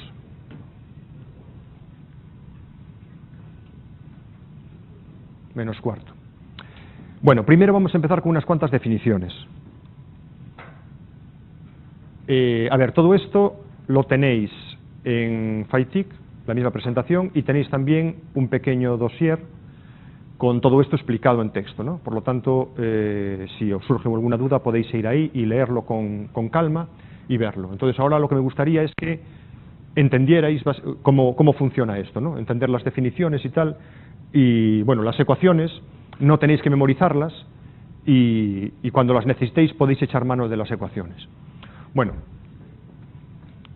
Menos cuarto. Bueno, primero vamos a empezar con unas cuantas definiciones. A ver, todo esto lo tenéis en FITIC, la misma presentación, y tenéis también un pequeño dossier con todo esto explicado en texto, ¿no? Por lo tanto, si os surge alguna duda, podéis ir ahí y leerlo con calma y verlo. Entonces, ahora lo que me gustaría es que entendierais cómo funciona esto, ¿no? Entender las definiciones y tal, y bueno, las ecuaciones no tenéis que memorizarlas, y cuando las necesitéis podéis echar mano de las ecuaciones. Bueno,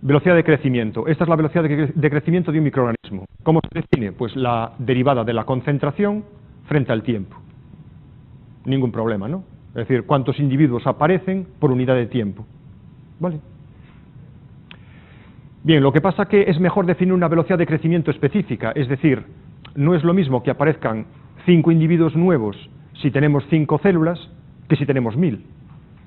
velocidad de crecimiento. Esta es la velocidad de crecimiento de un microorganismo. ¿Cómo se define? Pues la derivada de la concentración frente al tiempo. Ningún problema, ¿no? Es decir, cuántos individuos aparecen por unidad de tiempo. ¿Vale? Bien, lo que pasa que es mejor definir una velocidad de crecimiento específica, es decir, no es lo mismo que aparezcan 5 individuos nuevos si tenemos 5 células que si tenemos 1000.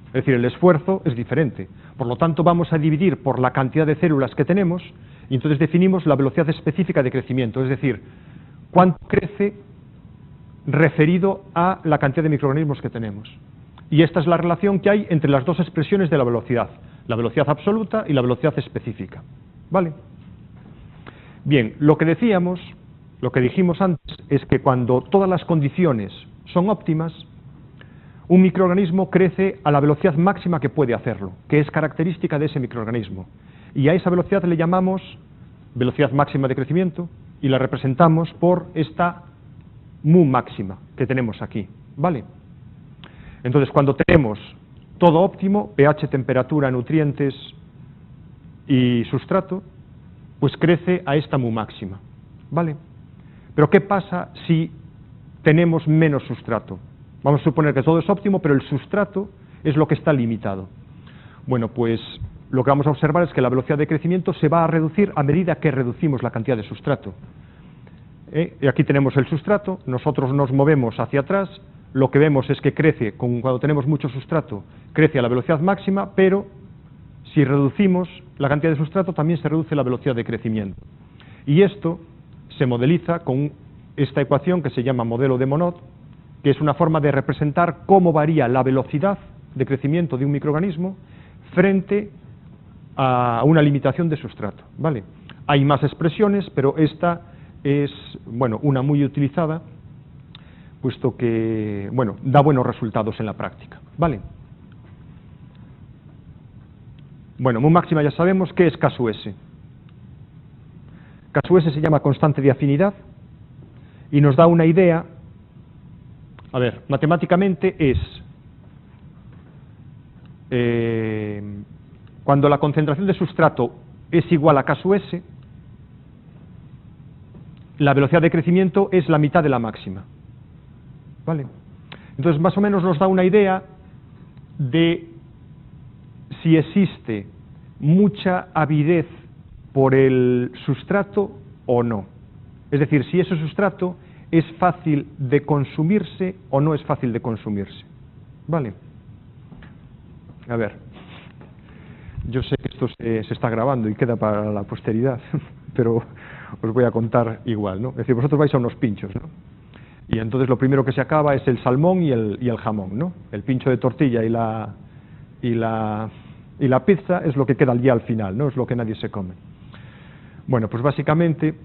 Es decir, el esfuerzo es diferente. Por lo tanto, vamos a dividir por la cantidad de células que tenemos y entonces definimos la velocidad específica de crecimiento, es decir, cuánto crece referido a la cantidad de microorganismos que tenemos. Y esta es la relación que hay entre las dos expresiones de la velocidad absoluta y la velocidad específica. ¿Vale? Bien, lo que dijimos antes es que cuando todas las condiciones son óptimas, un microorganismo crece a la velocidad máxima que puede hacerlo, que es característica de ese microorganismo. Y a esa velocidad le llamamos velocidad máxima de crecimiento y la representamos por esta mu máxima que tenemos aquí. ¿Vale? Entonces, cuando tenemos todo óptimo, pH, temperatura, nutrientes, y sustrato, pues crece a esta mu máxima, ¿vale? Pero ¿qué pasa si tenemos menos sustrato? Vamos a suponer que todo es óptimo, pero el sustrato es lo que está limitado. Bueno, pues lo que vamos a observar es que la velocidad de crecimiento se va a reducir a medida que reducimos la cantidad de sustrato. Y aquí tenemos el sustrato, nosotros nos movemos hacia atrás, lo que vemos es que crece, cuando tenemos mucho sustrato, crece a la velocidad máxima, pero si reducimos la cantidad de sustrato también se reduce la velocidad de crecimiento. Y esto se modeliza con esta ecuación que se llama modelo de Monod, que es una forma de representar cómo varía la velocidad de crecimiento de un microorganismo frente a una limitación de sustrato, ¿vale? Hay más expresiones, pero esta es, bueno, una muy utilizada, puesto que, bueno, da buenos resultados en la práctica, ¿vale? Bueno, mu máxima ya sabemos qué es K sub S. K sub S se llama constante de afinidad y nos da una idea, a ver, matemáticamente es cuando la concentración de sustrato es igual a K sub S, la velocidad de crecimiento es la mitad de la máxima, ¿vale? Entonces, más o menos nos da una idea de si existe mucha avidez por el sustrato o no. Es decir, si ese sustrato es fácil de consumirse o no es fácil de consumirse, ¿vale? A ver, yo sé que esto se está grabando y queda para la posteridad, pero os voy a contar igual, ¿no? Es decir, vosotros vais a unos pinchos, ¿no? Y entonces lo primero que se acaba es el salmón y el jamón, ¿no? El pincho de tortilla y la pizza es lo que queda ya al final, ¿no? Es lo que nadie se come. Bueno, pues básicamente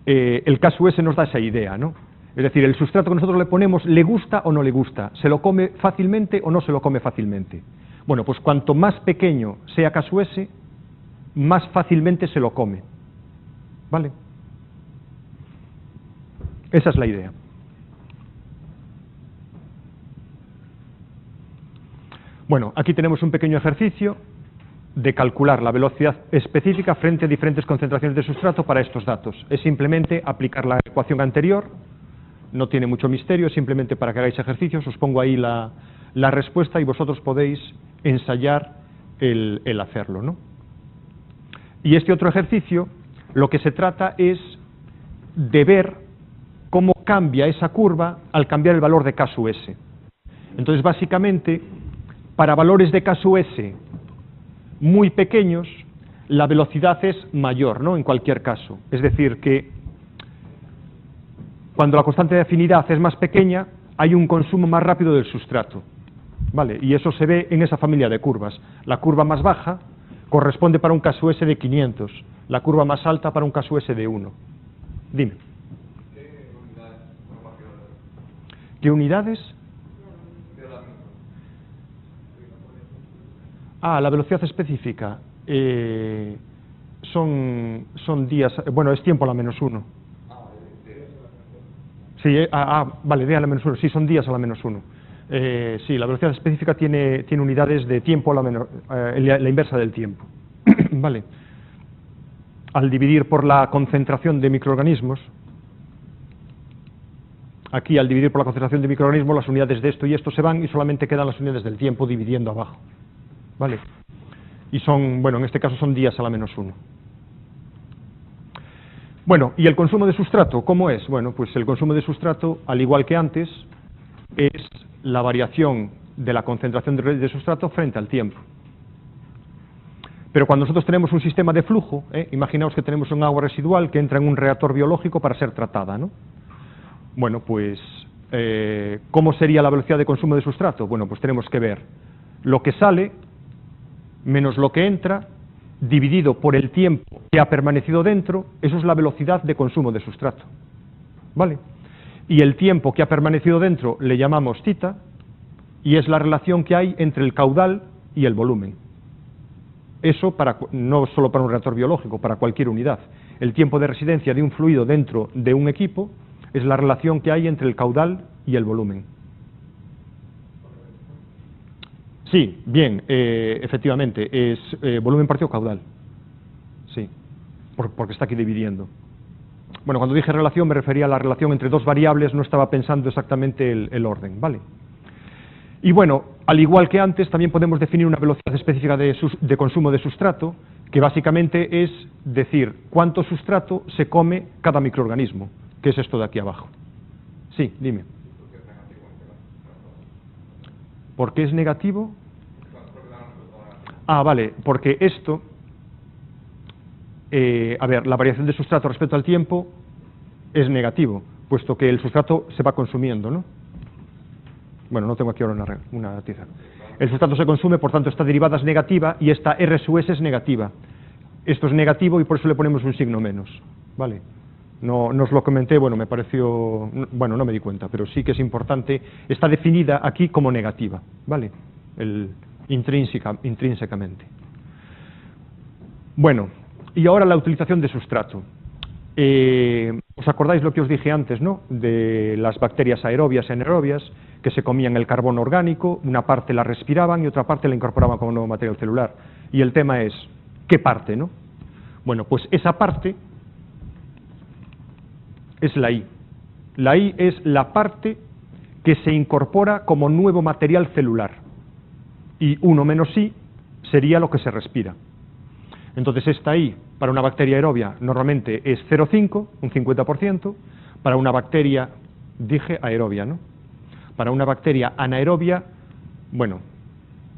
el K sub S nos da esa idea, ¿no? Es decir, el sustrato que nosotros le ponemos, ¿le gusta o no le gusta? ¿Se lo come fácilmente o no se lo come fácilmente? Bueno, pues cuanto más pequeño sea K sub S, más fácilmente se lo come, ¿vale? Esa es la idea. Bueno, aquí tenemos un pequeño ejercicio de calcular la velocidad específica frente a diferentes concentraciones de sustrato para estos datos. Es simplemente aplicar la ecuación anterior, no tiene mucho misterio, es simplemente para que hagáis ejercicios. Os pongo ahí la respuesta y vosotros podéis ensayar el hacerlo, ¿no? Y este otro ejercicio, lo que se trata es de ver cómo cambia esa curva al cambiar el valor de K sub S. Entonces, básicamente, para valores de K sub S muy pequeños, la velocidad es mayor, ¿no? En cualquier caso. Es decir, que cuando la constante de afinidad es más pequeña, hay un consumo más rápido del sustrato, ¿vale? Y eso se ve en esa familia de curvas. La curva más baja corresponde para un K sub S de 500, la curva más alta para un K sub S de 1. Dime. ¿Qué unidades? La velocidad específica son días, bueno, es tiempo a la menos 1. Sí, vale, d a la menos 1, sí, son días a la menos 1. Sí, la velocidad específica tiene unidades de tiempo a la menor, la inversa del tiempo. Vale. Al dividir por la concentración de microorganismos, aquí al dividir por la concentración de microorganismos, las unidades de esto y esto se van y solamente quedan las unidades del tiempo dividiendo abajo. ¿Vale? Y son, bueno, en este caso son días a la menos 1. Bueno, ¿y el consumo de sustrato cómo es? Bueno, pues el consumo de sustrato, al igual que antes, es la variación de la concentración de sustrato frente al tiempo. Pero cuando nosotros tenemos un sistema de flujo, imaginaos que tenemos un agua residual que entra en un reactor biológico para ser tratada, ¿no? Bueno, pues, ¿cómo sería la velocidad de consumo de sustrato? Bueno, pues tenemos que ver lo que sale menos lo que entra, dividido por el tiempo que ha permanecido dentro, eso es la velocidad de consumo de sustrato, ¿vale? Y el tiempo que ha permanecido dentro le llamamos θ, y es la relación que hay entre el caudal y el volumen. Eso no solo para un reactor biológico, para cualquier unidad. El tiempo de residencia de un fluido dentro de un equipo es la relación que hay entre el caudal y el volumen. Sí, bien, efectivamente, es volumen partido caudal. Sí, porque está aquí dividiendo. Bueno, cuando dije relación me refería a la relación entre dos variables, no estaba pensando exactamente el orden, ¿vale? Y bueno, al igual que antes, también podemos definir una velocidad específica de consumo de sustrato, que básicamente es decir cuánto sustrato se come cada microorganismo, que es esto de aquí abajo. Sí, dime. ¿Por qué es negativo? Ah, vale, porque esto, a ver, la variación de sustrato respecto al tiempo es negativo, puesto que el sustrato se va consumiendo, ¿no? Bueno, no tengo aquí ahora una tiza. El sustrato se consume, por tanto esta derivada es negativa y esta R sub S es negativa. Esto es negativo y por eso le ponemos un signo menos, ¿vale? No os lo comenté, bueno, me pareció, bueno, no me di cuenta, pero sí que es importante, está definida aquí como negativa, ¿vale? Intrínsecamente. Bueno, y ahora la utilización de sustrato. ¿Os acordáis lo que os dije antes, no? De las bacterias aerobias y anaerobias, que se comían el carbono orgánico, una parte la respiraban y otra parte la incorporaban como nuevo material celular. Y el tema es, ¿qué parte, no? Bueno, pues esa parte es la I. La I es la parte que se incorpora como nuevo material celular. Y 1 menos I sería lo que se respira. Entonces esta I, para una bacteria aerobia, normalmente es 0,5, un 50%. Para una bacteria, dije aerobia, ¿no? Para una bacteria anaerobia, bueno,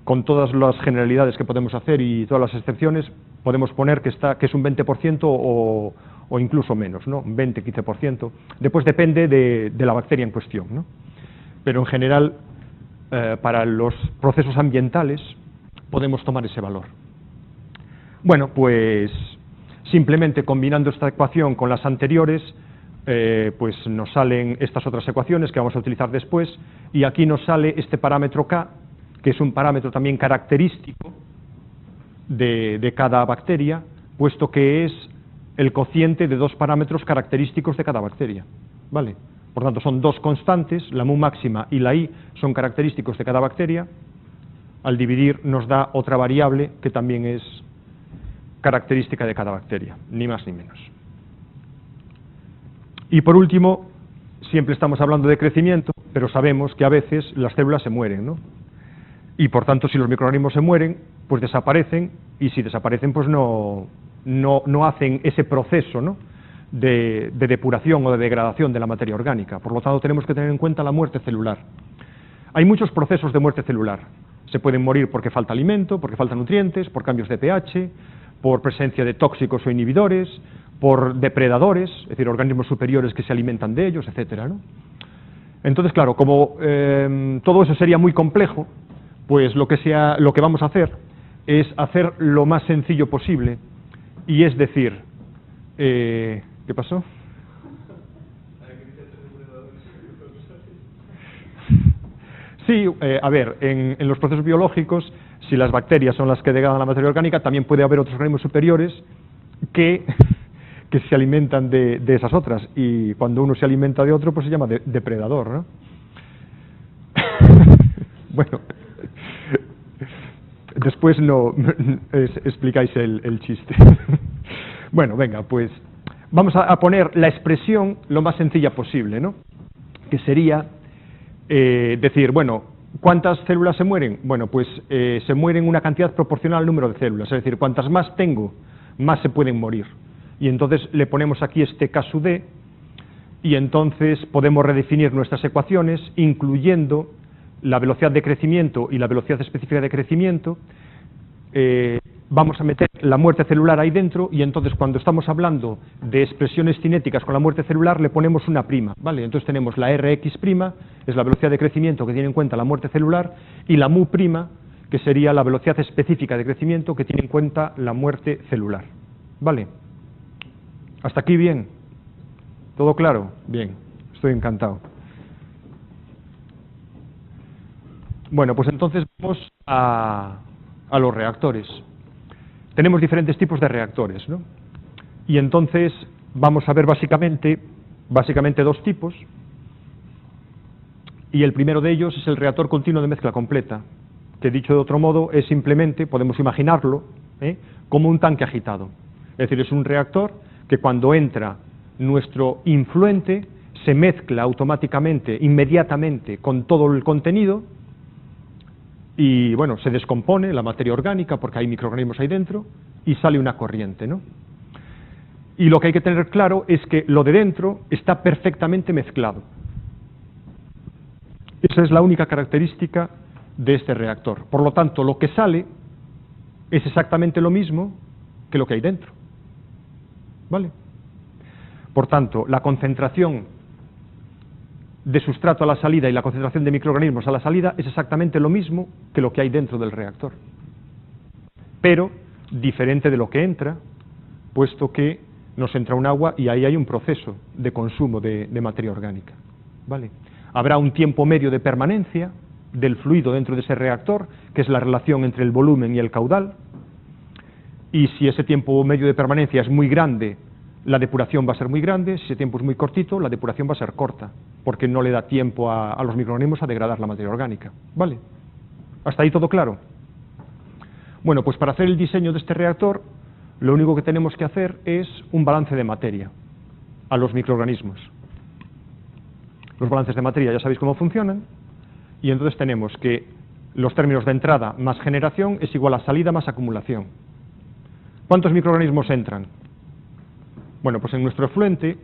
con todas las generalidades que podemos hacer y todas las excepciones, podemos poner que es un 20% o incluso menos, ¿no? Un 20, 15%. Después depende de la bacteria en cuestión, ¿no? Pero en general, para los procesos ambientales, podemos tomar ese valor. Bueno, pues simplemente combinando esta ecuación con las anteriores, pues nos salen estas otras ecuaciones que vamos a utilizar después, y aquí nos sale este parámetro K, que es un parámetro también característico de cada bacteria, puesto que es el cociente de dos parámetros característicos de cada bacteria, ¿vale? Por tanto, son dos constantes, la mu máxima y la I son característicos de cada bacteria. Al dividir nos da otra variable que también es característica de cada bacteria, ni más ni menos. Y por último, siempre estamos hablando de crecimiento, pero sabemos que a veces las células se mueren, ¿no? Y por tanto, si los microorganismos se mueren, pues desaparecen, y si desaparecen, pues no hacen ese proceso, ¿no?, de depuración o de degradación de la materia orgánica. Por lo tanto, tenemos que tener en cuenta la muerte celular. Hay muchos procesos de muerte celular. Se pueden morir porque falta alimento, porque faltan nutrientes, por cambios de pH, por presencia de tóxicos o inhibidores, por depredadores, es decir, organismos superiores que se alimentan de ellos, etcétera, ¿no? Entonces, claro, como todo eso sería muy complejo, pues lo que vamos a hacer es hacer lo más sencillo posible, y es decir, ¿qué pasó? Sí, a ver, en los procesos biológicos, si las bacterias son las que degradan la materia orgánica, también puede haber otros organismos superiores que se alimentan de esas otras, y cuando uno se alimenta de otro, pues se llama depredador, ¿no? Bueno, después explicáis el chiste. Bueno, venga, pues vamos a poner la expresión lo más sencilla posible, ¿no? Que sería decir, bueno, ¿cuántas células se mueren? Bueno, pues se mueren una cantidad proporcional al número de células, es decir, cuantas más tengo, más se pueden morir. Y entonces le ponemos aquí este K sub D, y entonces podemos redefinir nuestras ecuaciones, incluyendo la velocidad de crecimiento y la velocidad específica de crecimiento. Vamos a meter la muerte celular ahí dentro, y entonces cuando estamos hablando de expresiones cinéticas con la muerte celular le ponemos una prima, ¿vale? Entonces tenemos la Rx', es la velocidad de crecimiento que tiene en cuenta la muerte celular, y la mu', que sería la velocidad específica de crecimiento que tiene en cuenta la muerte celular, ¿vale? ¿Hasta aquí bien? ¿Todo claro? Bien, estoy encantado. Bueno, pues entonces vamos a los reactores. Tenemos diferentes tipos de reactores, ¿no? Y entonces vamos a ver básicamente dos tipos. Y el primero de ellos es el reactor continuo de mezcla completa, que dicho de otro modo es simplemente, podemos imaginarlo, como un tanque agitado. Es decir, es un reactor que cuando entra nuestro influente se mezcla automáticamente, inmediatamente, con todo el contenido y, bueno, se descompone la materia orgánica porque hay microorganismos ahí dentro y sale una corriente, ¿no? Y lo que hay que tener claro es que lo de dentro está perfectamente mezclado. Esa es la única característica de este reactor. Por lo tanto, lo que sale es exactamente lo mismo que lo que hay dentro. ¿Vale? Por tanto, la concentración de sustrato a la salida y la concentración de microorganismos a la salida es exactamente lo mismo que lo que hay dentro del reactor. Pero diferente de lo que entra, puesto que nos entra un agua y ahí hay un proceso de consumo de materia orgánica. ¿Vale? Habrá un tiempo medio de permanencia del fluido dentro de ese reactor, que es la relación entre el volumen y el caudal, y si ese tiempo medio de permanencia es muy grande, la depuración va a ser muy grande. Si ese tiempo es muy cortito, la depuración va a ser corta, porque no le da tiempo a los microorganismos a degradar la materia orgánica. ¿Vale? ¿Hasta ahí todo claro? Bueno, pues para hacer el diseño de este reactor, lo único que tenemos que hacer es un balance de materia a los microorganismos. Los balances de materia ya sabéis cómo funcionan, y entonces tenemos que los términos de entrada más generación es igual a salida más acumulación. ¿Cuántos microorganismos entran? Bueno, pues en nuestro efluente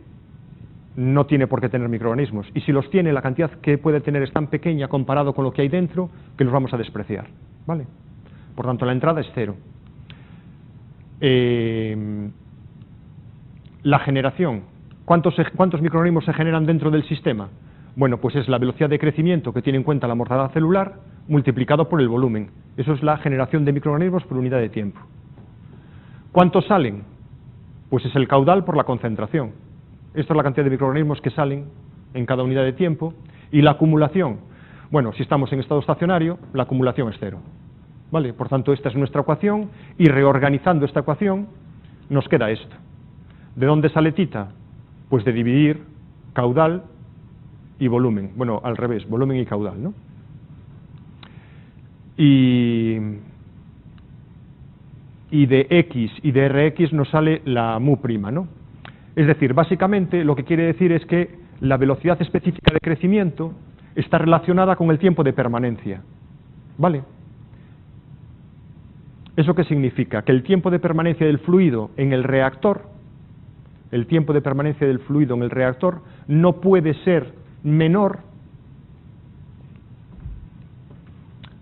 no tiene por qué tener microorganismos, y si los tiene, la cantidad que puede tener es tan pequeña comparado con lo que hay dentro que los vamos a despreciar. ¿Vale? Por tanto, la entrada es cero. La generación. ¿Cuántos microorganismos se generan dentro del sistema? Bueno, pues es la velocidad de crecimiento que tiene en cuenta la mortandad celular multiplicado por el volumen. Eso es la generación de microorganismos por unidad de tiempo. ¿Cuántos salen? Pues es el caudal por la concentración. Esta es la cantidad de microorganismos que salen en cada unidad de tiempo. Y la acumulación. Bueno, si estamos en estado estacionario, la acumulación es cero. ¿Vale? Por tanto, esta es nuestra ecuación, y reorganizando esta ecuación nos queda esto. ¿De dónde sale tita? Pues de dividir caudal y volumen. Bueno, al revés, volumen y caudal, ¿no? Y de X y de Rx nos sale la mu prima, ¿no? Es decir, básicamente lo que quiere decir es que la velocidad específica de crecimiento está relacionada con el tiempo de permanencia. ¿Vale? ¿Eso qué significa? Que el tiempo de permanencia del fluido en el reactor, no puede ser menor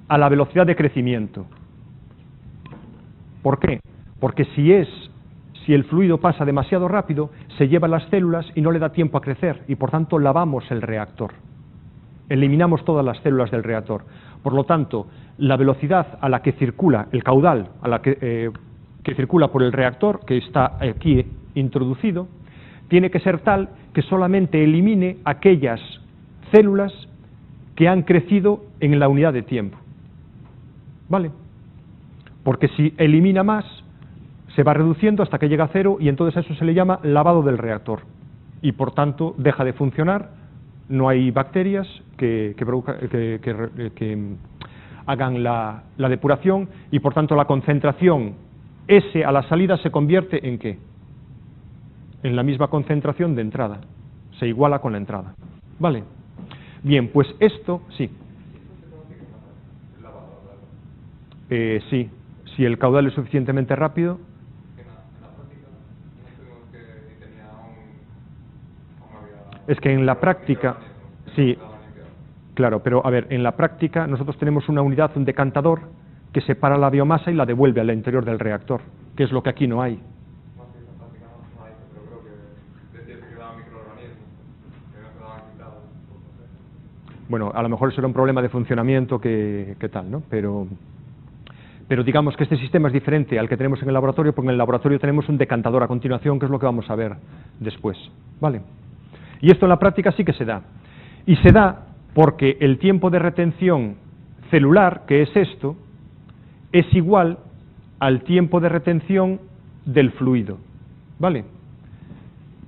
a la velocidad de crecimiento. ¿Por qué? Porque si el fluido pasa demasiado rápido, se lleva las células y no le da tiempo a crecer, y por tanto lavamos el reactor. Eliminamos todas las células del reactor. Por lo tanto, la velocidad a la que circula, el caudal a la que circula por el reactor, que está aquí introducido, tiene que ser tal que solamente elimine aquellas células que han crecido en la unidad de tiempo. ¿Vale? Porque si elimina más, se va reduciendo hasta que llega a cero, y entonces a eso se le llama lavado del reactor. Y por tanto deja de funcionar, no hay bacterias que hagan la depuración, y por tanto la concentración S a la salida se convierte ¿en qué? En la misma concentración de entrada. Se iguala con la entrada. ¿Vale? Bien, pues esto, sí. Sí, si el caudal es suficientemente rápido. Es que en la práctica, sí, claro, pero a ver, en la práctica nosotros tenemos una unidad, un decantador, que separa la biomasa y la devuelve al interior del reactor, que es lo que aquí no hay. Bueno, a lo mejor eso era un problema de funcionamiento que tal, ¿no? Pero digamos que este sistema es diferente al que tenemos en el laboratorio, porque en el laboratorio tenemos un decantador a continuación, que es lo que vamos a ver después, ¿vale? Y esto en la práctica sí que se da. Y se da porque el tiempo de retención celular, que es esto, es igual al tiempo de retención del fluido, ¿vale?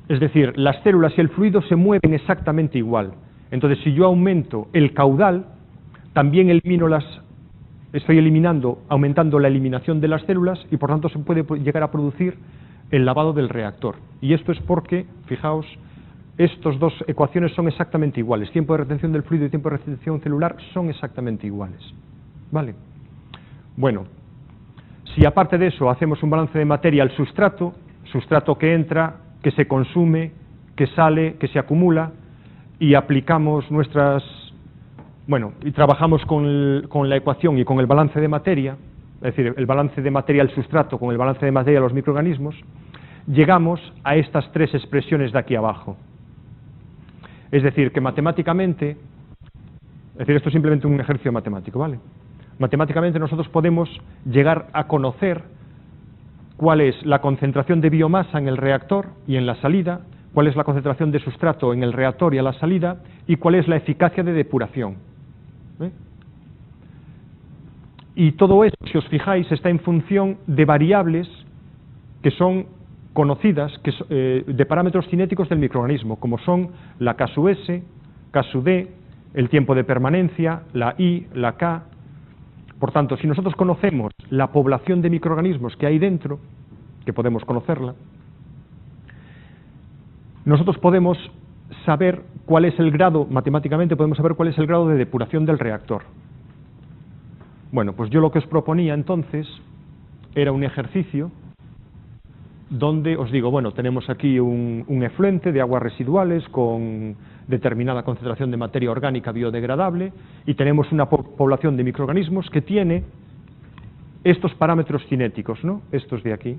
Es decir, las células y el fluido se mueven exactamente igual. Entonces, si yo aumento el caudal, también elimino las estoy eliminando, aumentando la eliminación de las células y por tanto se puede llegar a producir el lavado del reactor. Y esto es porque, fijaos, estas dos ecuaciones son exactamente iguales. Tiempo de retención del fluido y tiempo de retención celular son exactamente iguales. ¿Vale? Bueno, si aparte de eso hacemos un balance de materia al sustrato, sustrato que entra, que se consume, que sale, que se acumula, y aplicamos nuestras... Bueno, y trabajamos con la ecuación y con el balance de materia, es decir, el balance de materia al sustrato con el balance de materia a los microorganismos, llegamos a estas tres expresiones de aquí abajo. Es decir, que matemáticamente, es decir, esto es simplemente un ejercicio matemático, ¿vale? Matemáticamente nosotros podemos llegar a conocer cuál es la concentración de biomasa en el reactor y en la salida, cuál es la concentración de sustrato en el reactor y a la salida, y cuál es la eficacia de depuración. ¿Eh? Y todo esto, si os fijáis, está en función de variables que son conocidas, de parámetros cinéticos del microorganismo, como son la K sub S, K sub D, el tiempo de permanencia, la I, la K. Por tanto, si nosotros conocemos la población de microorganismos que hay dentro, que podemos conocerla, nosotros podemos saber cuál es el grado, matemáticamente podemos saber cuál es el grado de depuración del reactor. Bueno, pues yo lo que os proponía entonces era un ejercicio donde os digo, bueno, tenemos aquí un efluente de aguas residuales con determinada concentración de materia orgánica biodegradable y tenemos una población de microorganismos que tiene estos parámetros cinéticos, ¿no? Estos de aquí.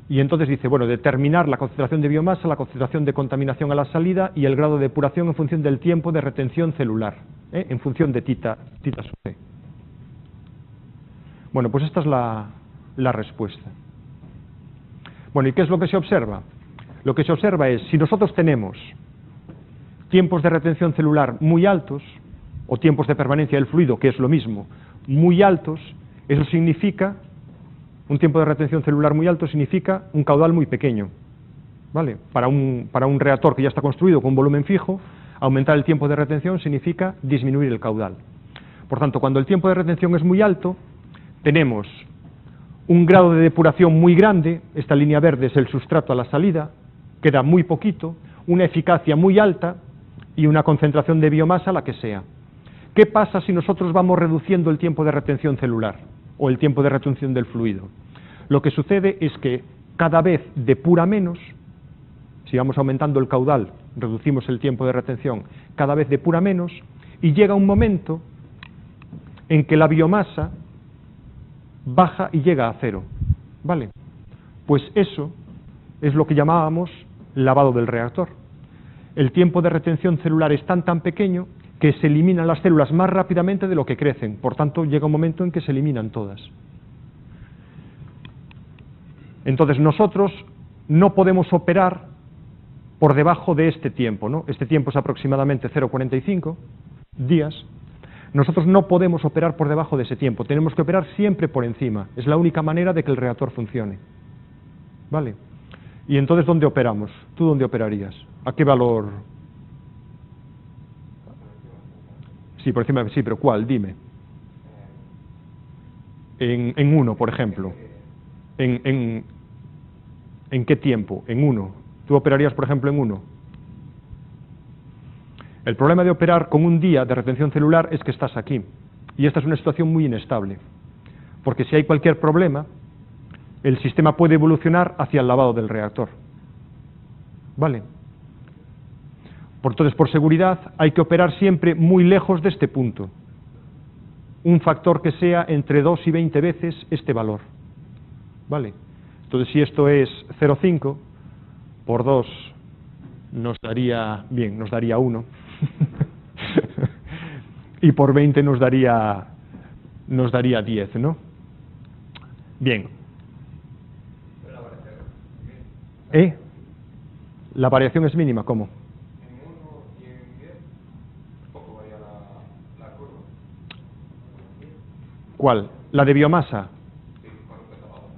Y entonces dice, bueno, determinar la concentración de biomasa, la concentración de contaminación a la salida y el grado de depuración en función del tiempo de retención celular, en función de tita sub C. Bueno, pues esta es la respuesta. Bueno, ¿y qué es lo que se observa? Lo que se observa es, si nosotros tenemos tiempos de retención celular muy altos, o tiempos de permanencia del fluido, que es lo mismo, muy altos, eso significa, un tiempo de retención celular muy alto significa un caudal muy pequeño, ¿vale? Para un reactor que ya está construido con un volumen fijo, aumentar el tiempo de retención significa disminuir el caudal. Por tanto, cuando el tiempo de retención es muy alto, tenemos un grado de depuración muy grande, esta línea verde es el sustrato a la salida, queda muy poquito, una eficacia muy alta y una concentración de biomasa la que sea. ¿Qué pasa si nosotros vamos reduciendo el tiempo de retención celular o el tiempo de retención del fluido? Lo que sucede es que cada vez depura menos, si vamos aumentando el caudal, reducimos el tiempo de retención, cada vez depura menos y llega un momento en que la biomasa baja y llega a cero, ¿vale? Pues eso es lo que llamábamos lavado del reactor. El tiempo de retención celular es tan pequeño que se eliminan las células más rápidamente de lo que crecen, por tanto llega un momento en que se eliminan todas. Entonces nosotros no podemos operar por debajo de este tiempo, ¿no? Este tiempo es aproximadamente 0,45 días. Nosotros no podemos operar por debajo de ese tiempo, tenemos que operar siempre por encima. Es la única manera de que el reactor funcione. ¿Vale? Y entonces, ¿dónde operamos? ¿Tú dónde operarías? ¿A qué valor? Sí, por encima, sí, pero ¿cuál? Dime. En 1, por ejemplo. ¿En qué tiempo? En 1. ¿Tú operarías, por ejemplo, en 1? El problema de operar con un día de retención celular es que estás aquí. Y esta es una situación muy inestable. Porque si hay cualquier problema, el sistema puede evolucionar hacia el lavado del reactor. ¿Vale? Entonces, por seguridad, hay que operar siempre muy lejos de este punto. Un factor que sea entre 2 y 20 veces este valor. ¿Vale? Entonces, si esto es 0,5, por 2 nos daría, bien, nos daría 1. Y por 20 nos daría 10, ¿no? Bien. La variación es mínima, ¿cómo? En 1 y en 10, poco varía la curva. ¿Cuál? ¿La de biomasa? Sí, cuando empieza abajo.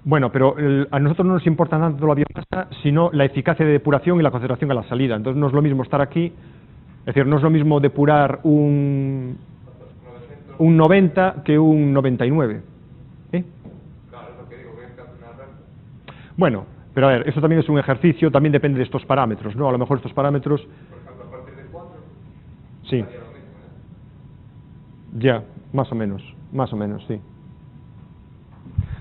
Bueno, pero a nosotros no nos importa tanto la biomasa, sino la eficacia de depuración y la concentración a la salida. Entonces no es lo mismo estar aquí, es decir, no es lo mismo depurar un... un 90 que un 99. Claro, es lo que digo, que es que hace una recta. Bueno, pero a ver, eso también es un ejercicio, también depende de estos parámetros, ¿no? A lo mejor estos parámetros... Por ejemplo, a partir de 4, Sí, haría lo mismo, ya, más o menos, sí.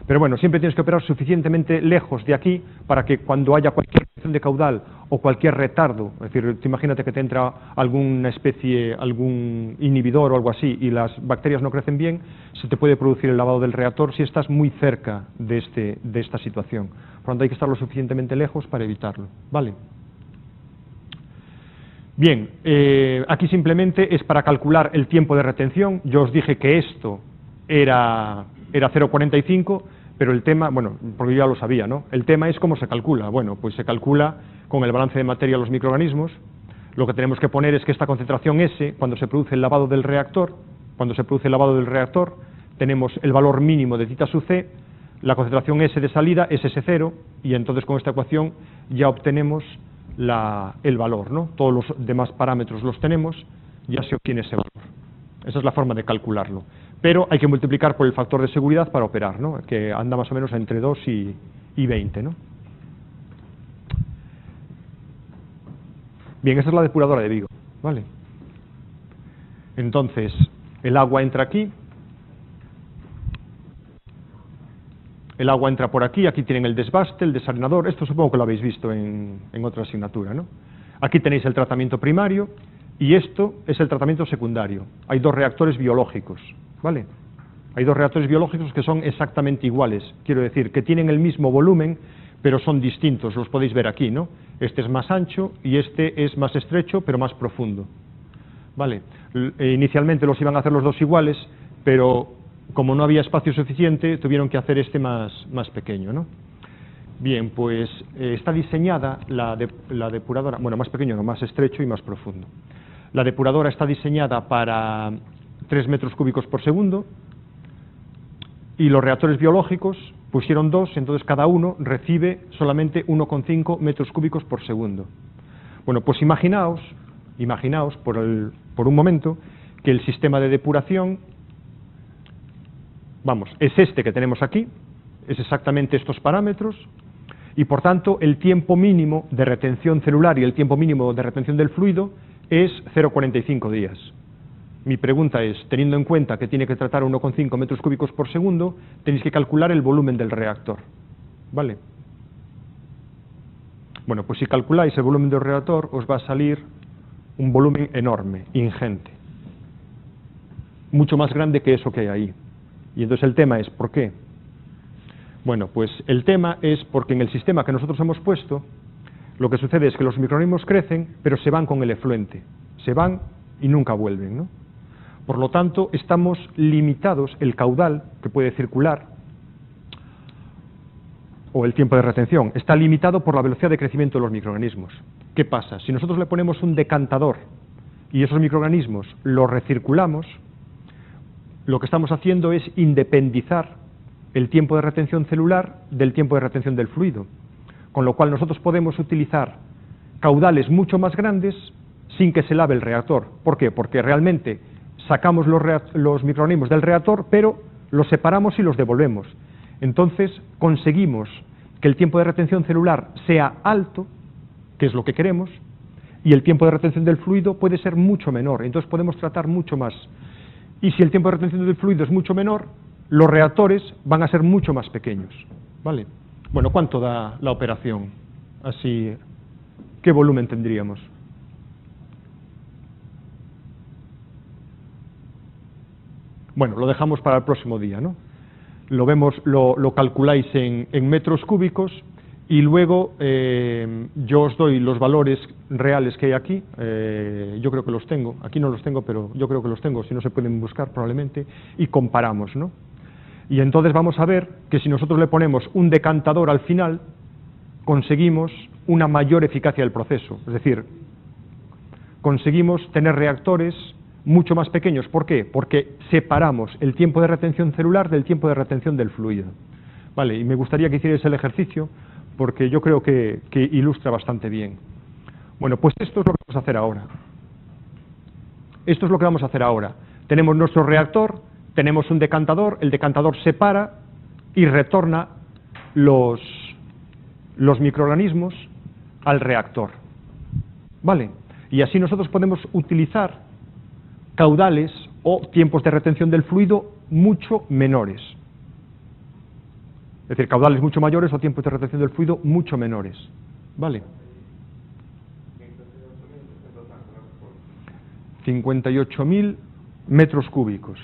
Pero bueno, siempre tienes que operar suficientemente lejos de aquí para que cuando haya cualquier reacción de caudal o cualquier retardo, es decir, imagínate que te entra alguna especie, algún inhibidor o algo así y las bacterias no crecen bien, se te puede producir el lavado del reactor si estás muy cerca de esta situación. Por lo tanto, hay que estar lo suficientemente lejos para evitarlo, ¿vale? Bien, aquí simplemente es para calcular el tiempo de retención. Yo os dije que esto era 0,45, pero el tema, bueno, porque yo ya lo sabía, ¿no? El tema es cómo se calcula. Bueno, pues se calcula con el balance de materia de los microorganismos. Lo que tenemos que poner es que esta concentración S, cuando se produce el lavado del reactor, tenemos el valor mínimo de θ sub c, la concentración S de salida es S0, y entonces con esta ecuación ya obtenemos el valor, ¿no? Todos los demás parámetros los tenemos, ya se obtiene ese valor. Esa es la forma de calcularlo. Pero hay que multiplicar por el factor de seguridad para operar, ¿no? Que anda más o menos entre 2 y 20, ¿no? Bien, esa es la depuradora de Vigo, ¿vale? Entonces, el agua entra aquí, el agua entra por aquí, aquí tienen el desbaste, el desalinador, esto supongo que lo habéis visto en otra asignatura, ¿no? Aquí tenéis el tratamiento primario y esto es el tratamiento secundario. Hay dos reactores biológicos, ¿vale? Hay dos reactores biológicos que son exactamente iguales, quiero decir, que tienen el mismo volumen, pero son distintos, los podéis ver aquí, ¿no? Este es más ancho y este es más estrecho, pero más profundo, ¿vale? Inicialmente los iban a hacer los dos iguales, pero como no había espacio suficiente, tuvieron que hacer este más pequeño, ¿no? Bien, pues está diseñada la depuradora, bueno, más pequeño, no, más estrecho y más profundo. La depuradora está diseñada para 3 metros cúbicos por segundo y los reactores biológicos pusieron 2, entonces cada uno recibe solamente 1,5 metros cúbicos por segundo. Bueno, pues imaginaos por un momento que el sistema de depuración, vamos, es este que tenemos aquí, es exactamente estos parámetros, y por tanto el tiempo mínimo de retención celular y el tiempo mínimo de retención del fluido es 0,45 días. Mi pregunta es, teniendo en cuenta que tiene que tratar 1,5 metros cúbicos por segundo, tenéis que calcular el volumen del reactor, ¿vale? Bueno, pues si calculáis el volumen del reactor, os va a salir un volumen enorme, ingente, mucho más grande que eso que hay ahí. Y entonces el tema es, ¿por qué? Bueno, pues el tema es porque en el sistema que nosotros hemos puesto, lo que sucede es que los microorganismos crecen, pero se van con el efluente, se van y nunca vuelven, ¿no? Por lo tanto, estamos limitados, el caudal que puede circular, o el tiempo de retención, está limitado por la velocidad de crecimiento de los microorganismos. ¿Qué pasa? Si nosotros le ponemos un decantador y esos microorganismos los recirculamos, lo que estamos haciendo es independizar el tiempo de retención celular del tiempo de retención del fluido, con lo cual nosotros podemos utilizar caudales mucho más grandes sin que se lave el reactor. ¿Por qué? Porque realmente sacamos los microorganismos del reactor, pero los separamos y los devolvemos. Entonces conseguimos que el tiempo de retención celular sea alto, que es lo que queremos, y el tiempo de retención del fluido puede ser mucho menor, entonces podemos tratar mucho más. Y si el tiempo de retención del fluido es mucho menor, los reactores van a ser mucho más pequeños, ¿vale? Bueno, ¿cuánto da la operación? Así, ¿qué volumen tendríamos? Bueno, lo dejamos para el próximo día, ¿no? Lo vemos, lo calculáis en metros cúbicos y luego yo os doy los valores reales que hay aquí. Yo creo que los tengo, aquí no los tengo, pero yo creo que los tengo, si no se pueden buscar probablemente, y comparamos, ¿no? Y entonces vamos a ver que si nosotros le ponemos un decantador al final, conseguimos una mayor eficacia del proceso, es decir, conseguimos tener reactores mucho más pequeños. ¿Por qué? Porque separamos el tiempo de retención celular del tiempo de retención del fluido. Vale, y me gustaría que hicierais el ejercicio porque yo creo que ilustra bastante bien. Bueno, pues esto es lo que vamos a hacer ahora. Esto es lo que vamos a hacer ahora. Tenemos nuestro reactor tenemos un decantador, el decantador separa y retorna los microorganismos al reactor. ¿Vale? Y así nosotros podemos utilizar caudales o tiempos de retención del fluido mucho menores. Es decir, caudales mucho mayores o tiempos de retención del fluido mucho menores. ¿Vale? 58.000 metros cúbicos.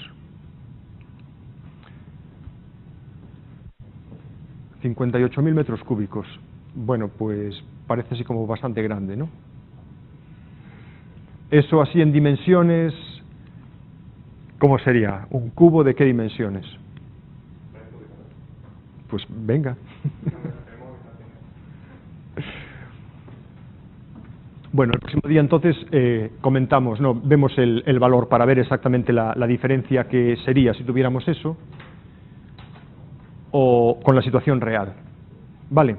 58.000 metros cúbicos. Bueno, pues parece así como bastante grande, ¿no? Eso así en dimensiones, ¿cómo sería? ¿Un cubo de qué dimensiones? Pues venga. Bueno, el próximo día entonces comentamos, no, vemos el valor para ver exactamente la diferencia que sería si tuviéramos eso o con la situación real. Vale.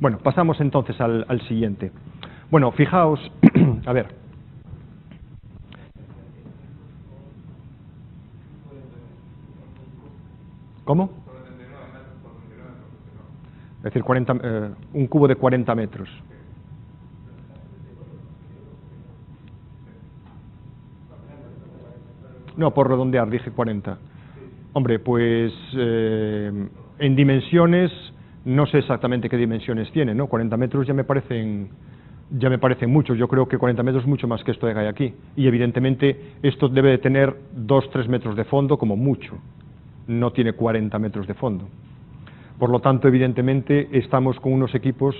Bueno, pasamos entonces al siguiente. Bueno, fijaos, a ver. ¿Cómo? Es decir, un cubo de 40 metros. No, por redondear, dije 40. Hombre, pues en dimensiones, no sé exactamente qué dimensiones tiene, ¿no? 40 metros ya me parecen muchos. Yo creo que 40 metros es mucho más que esto que hay aquí. Y evidentemente esto debe de tener 2-3 metros de fondo como mucho. No tiene 40 metros de fondo. Por lo tanto, evidentemente, estamos con unos equipos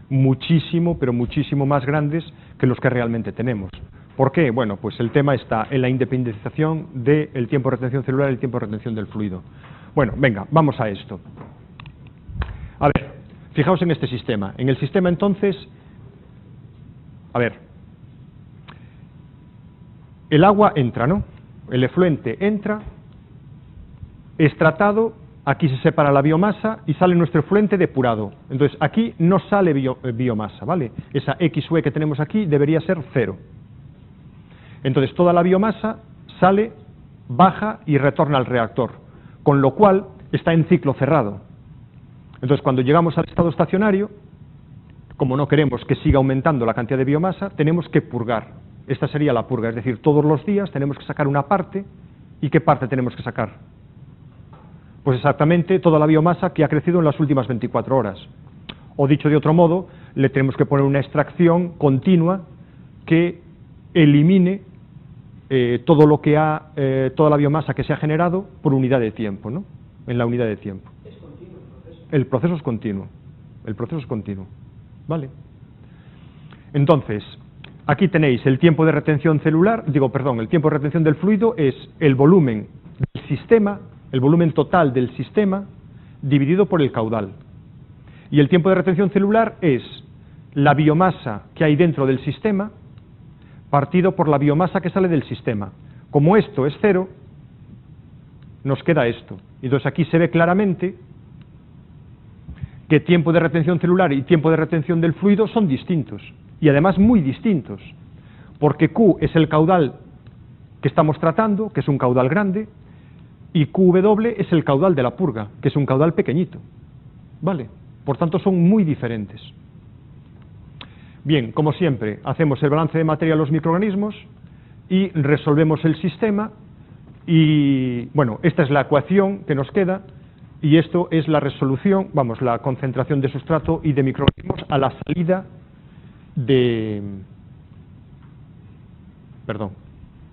muchísimo, pero muchísimo más grandes que los que realmente tenemos. ¿Por qué? Bueno, pues el tema está en la independización del tiempo de retención celular y el tiempo de retención del fluido. Bueno, venga, vamos a esto. A ver, fijaos en este sistema. En el sistema, entonces, a ver, el agua entra, ¿no? El efluente entra, es tratado, aquí se separa la biomasa y sale nuestro efluente depurado. Entonces, aquí no sale biomasa, ¿vale? Esa XUE que tenemos aquí debería ser 0. Entonces, toda la biomasa sale, baja y retorna al reactor, con lo cual está en ciclo cerrado. Entonces, cuando llegamos al estado estacionario, como no queremos que siga aumentando la cantidad de biomasa, tenemos que purgar. Esta sería la purga, es decir, todos los días tenemos que sacar una parte. ¿Y qué parte tenemos que sacar? Pues exactamente toda la biomasa que ha crecido en las últimas 24 horas. O dicho de otro modo, le tenemos que poner una extracción continua que elimine todo lo que toda la biomasa que se ha generado por unidad de tiempo, ¿no? En la unidad de tiempo. ¿Es continuo el proceso? El proceso es continuo. El proceso es continuo. ¿Vale? Entonces, aquí tenéis el tiempo de retención celular, el tiempo de retención del fluido es el volumen del sistema, el volumen total del sistema dividido por el caudal. Y el tiempo de retención celular es la biomasa que hay dentro del sistema partido por la biomasa que sale del sistema. Como esto es 0, nos queda esto. Entonces aquí se ve claramente que tiempo de retención celular y tiempo de retención del fluido son distintos, y además muy distintos, porque Q es el caudal que estamos tratando, que es un caudal grande, y QW es el caudal de la purga, que es un caudal pequeñito. ¿Vale? Por tanto, son muy diferentes. Bien, como siempre, hacemos el balance de materia a los microorganismos y resolvemos el sistema y, bueno, esta es la ecuación que nos queda y esto es la resolución, la concentración de sustrato y de microorganismos a la salida de...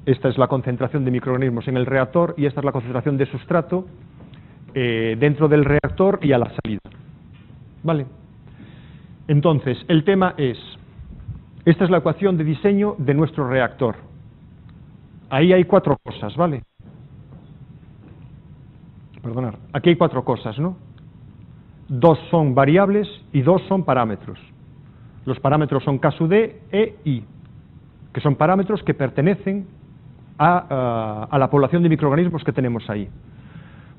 Esta es la concentración de microorganismos en el reactor y esta es la concentración de sustrato dentro del reactor y a la salida. ¿Vale? Entonces, el tema es... Esta es la ecuación de diseño de nuestro reactor. Ahí hay 4 cosas, ¿vale? Perdonad, aquí hay 4 cosas, ¿no? 2 son variables y 2 son parámetros. Los parámetros son K sub D, E, I, que son parámetros que pertenecen a la población de microorganismos que tenemos ahí.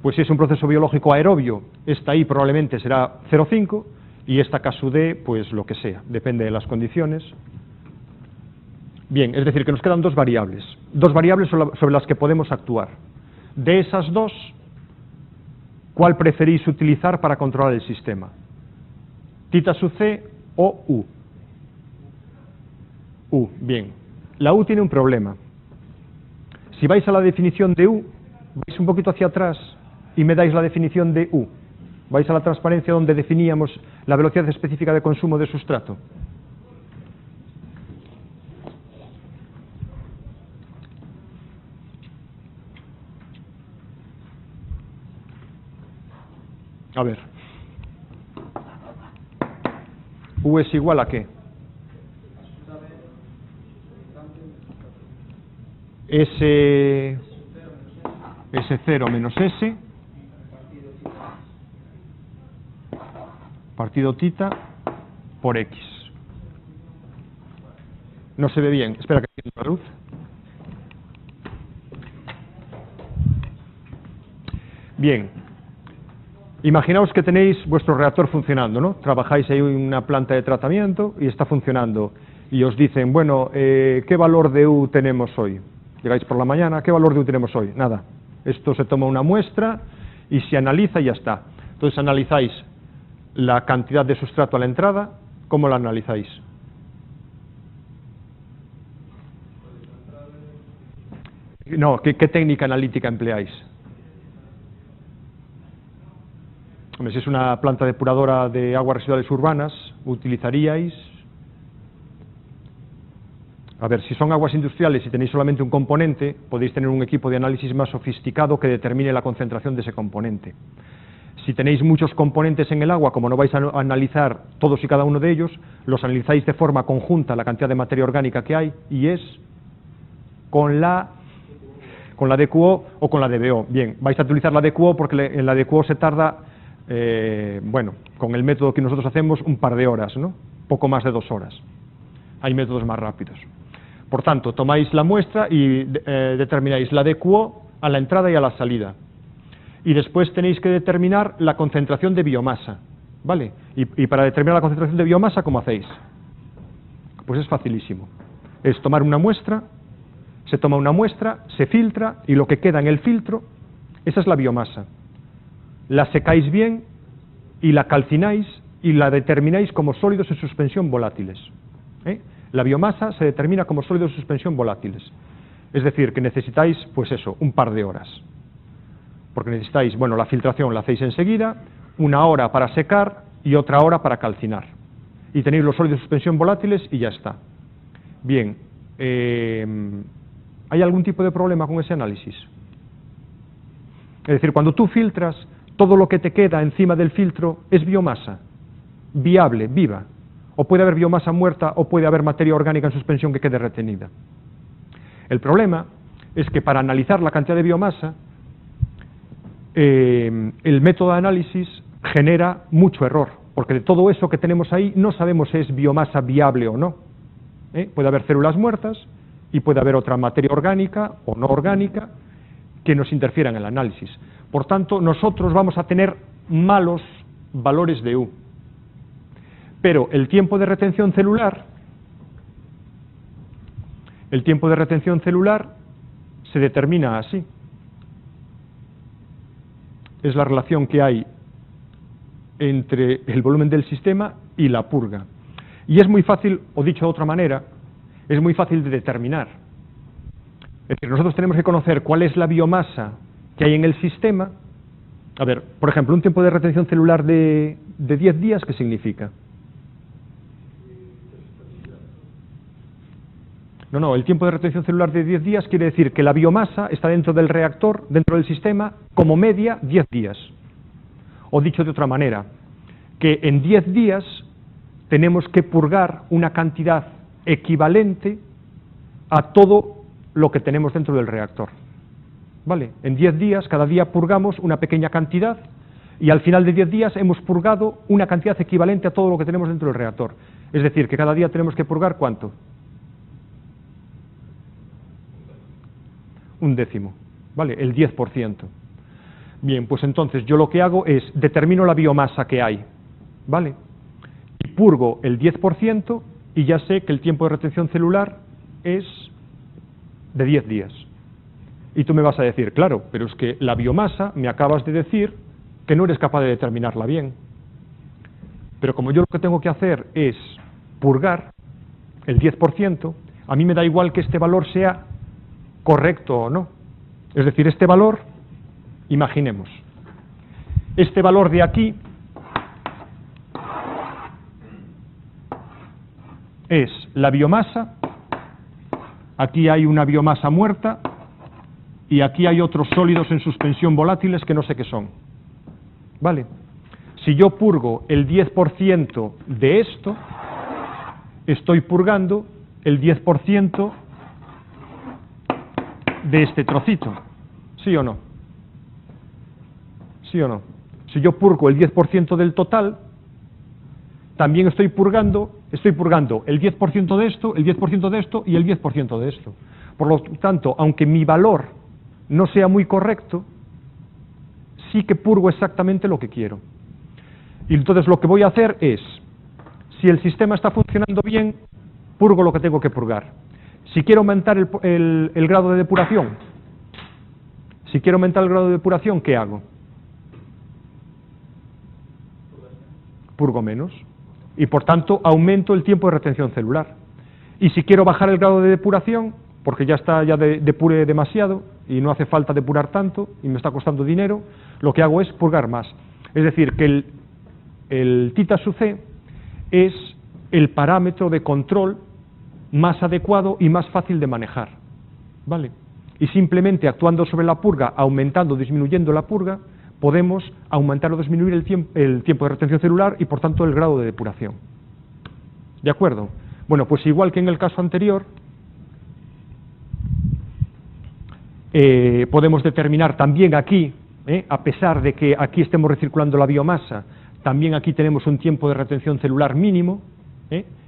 Pues si es un proceso biológico aerobio, esta I probablemente será 0,5 y esta K sub D, pues lo que sea, depende de las condiciones. Bien, es decir, que nos quedan 2 variables sobre las que podemos actuar. De esas dos, ¿cuál preferís utilizar para controlar el sistema? ¿Tita sub c o U? U, bien. La U tiene un problema. Si vais a la definición de U, vais un poquito hacia atrás y me dais la definición de U. Vais a la transparencia donde definíamos la velocidad específica de consumo de sustrato. A ver. U es igual a ¿qué? S0 menos S partido tita por X. No se ve bien. Espera que tenga la luz. Bien. Imaginaos que tenéis vuestro reactor funcionando, ¿no? Trabajáis ahí en una planta de tratamiento y está funcionando. Y os dicen, bueno, ¿qué valor de U tenemos hoy? Llegáis por la mañana, ¿qué valor de U tenemos hoy? Nada. Esto se toma una muestra y se analiza y ya está. Entonces analizáis la cantidad de sustrato a la entrada. ¿Cómo la analizáis? No, ¿qué técnica analítica empleáis? Hombre, si es una planta depuradora de aguas residuales urbanas, utilizaríais... A ver, si son aguas industriales y tenéis solamente un componente, podéis tener un equipo de análisis más sofisticado que determine la concentración de ese componente. Si tenéis muchos componentes en el agua, como no vais a analizar todos y cada uno de ellos, los analizáis de forma conjunta la cantidad de materia orgánica que hay, y es con la DQO o con la DBO. Bien, vais a utilizar la DQO porque en la DQO se tarda, bueno, con el método que nosotros hacemos, un par de horas, ¿no? Poco más de 2 horas. Hay métodos más rápidos. Por tanto, tomáis la muestra y determináis la DQO a la entrada y a la salida. Y después tenéis que determinar la concentración de biomasa, ¿vale? Y para determinar la concentración de biomasa, ¿cómo hacéis? Pues es facilísimo. Es tomar una muestra, se toma una muestra, se filtra, y lo que queda en el filtro, esa es la biomasa. La secáis bien y la calcináis y la determináis como sólidos en suspensión volátiles. La biomasa se determina como sólidos en suspensión volátiles. Es decir, que necesitáis, pues eso, un par de horas. Porque necesitáis, bueno, la filtración la hacéis enseguida, 1 hora para secar y otra hora para calcinar. Y tenéis los sólidos de suspensión volátiles y ya está. Bien, ¿hay algún tipo de problema con ese análisis? Es decir, cuando tú filtras, todo lo que te queda encima del filtro es biomasa, viable, viva. O puede haber biomasa muerta o puede haber materia orgánica en suspensión que quede retenida. El problema es que para analizar la cantidad de biomasa, el método de análisis genera mucho error, porque de todo eso que tenemos ahí no sabemos si es biomasa viable o no. Puede haber células muertas y puede haber otra materia orgánica o no orgánica que nos interfiera en el análisis. Por tanto, nosotros vamos a tener malos valores de U. Pero el tiempo de retención celular se determina así. Es la relación que hay entre el volumen del sistema y la purga. Y es muy fácil, o dicho de otra manera, es muy fácil de determinar. Es decir, nosotros tenemos que conocer cuál es la biomasa que hay en el sistema. A ver, por ejemplo, un tiempo de retención celular de 10 días, ¿qué significa? No, el tiempo de retención celular de 10 días quiere decir que la biomasa está dentro del reactor, dentro del sistema, como media 10 días. O dicho de otra manera, que en 10 días tenemos que purgar una cantidad equivalente a todo lo que tenemos dentro del reactor. ¿Vale? En 10 días, cada día purgamos una pequeña cantidad y al final de 10 días hemos purgado una cantidad equivalente a todo lo que tenemos dentro del reactor. Es decir, que cada día tenemos que purgar ¿cuánto? 1/10, ¿vale? El 10%. Bien, pues entonces yo lo que hago es determino la biomasa que hay, ¿vale? Y purgo el 10% y ya sé que el tiempo de retención celular es de 10 días. Y tú me vas a decir, claro, pero es que la biomasa me acabas de decir que no eres capaz de determinarla bien. Pero como yo lo que tengo que hacer es purgar el 10%, a mí me da igual que este valor sea correcto o no. Es decir, este valor, imaginemos, este valor de aquí es la biomasa, aquí hay una biomasa muerta y aquí hay otros sólidos en suspensión volátiles que no sé qué son. ¿Vale? Si yo purgo el 10% de esto, estoy purgando el 10% de este trocito. ¿Sí o no? ¿Sí o no? Si yo purgo el 10% del total, también estoy purgando el 10% de esto, el 10% de esto y el 10% de esto. Por lo tanto, aunque mi valor no sea muy correcto, sí que purgo exactamente lo que quiero. Y entonces lo que voy a hacer es, si el sistema está funcionando bien, purgo lo que tengo que purgar. Si quiero aumentar el grado de depuración, ¿qué hago? Purgo menos. Y por tanto aumento el tiempo de retención celular. Y si quiero bajar el grado de depuración, porque ya depuré demasiado y no hace falta depurar tanto y me está costando dinero, lo que hago es purgar más. Es decir, que el tita sub c es el parámetro de control más adecuado y más fácil de manejar, ¿vale? Y simplemente actuando sobre la purga, aumentando o disminuyendo la purga, podemos aumentar o disminuir el tiempo de retención celular y por tanto el grado de depuración. ¿De acuerdo? Bueno, pues igual que en el caso anterior, podemos determinar también aquí, a pesar de que aquí estemos recirculando la biomasa, también aquí tenemos un tiempo de retención celular mínimo,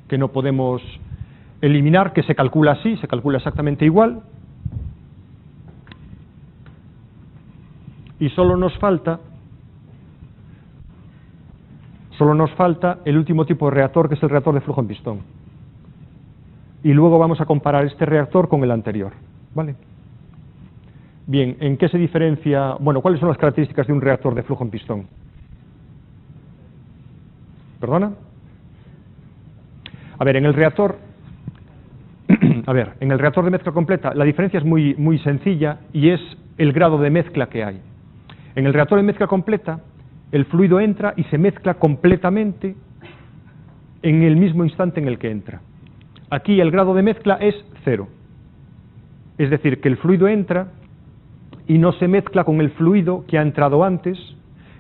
que no podemos eliminar, que se calcula así, se calcula exactamente igual. Y solo nos falta el último tipo de reactor, que es el reactor de flujo en pistón. Y luego vamos a comparar este reactor con el anterior, ¿vale? Bien, ¿en qué se diferencia? Bueno, ¿cuáles son las características de un reactor de flujo en pistón? ¿Perdona? A ver, en el reactor de mezcla completa la diferencia es muy sencilla y es el grado de mezcla que hay. En el reactor de mezcla completa, el fluido entra y se mezcla completamente en el mismo instante en el que entra. Aquí el grado de mezcla es 0. Es decir, que el fluido entra y no se mezcla con el fluido que ha entrado antes,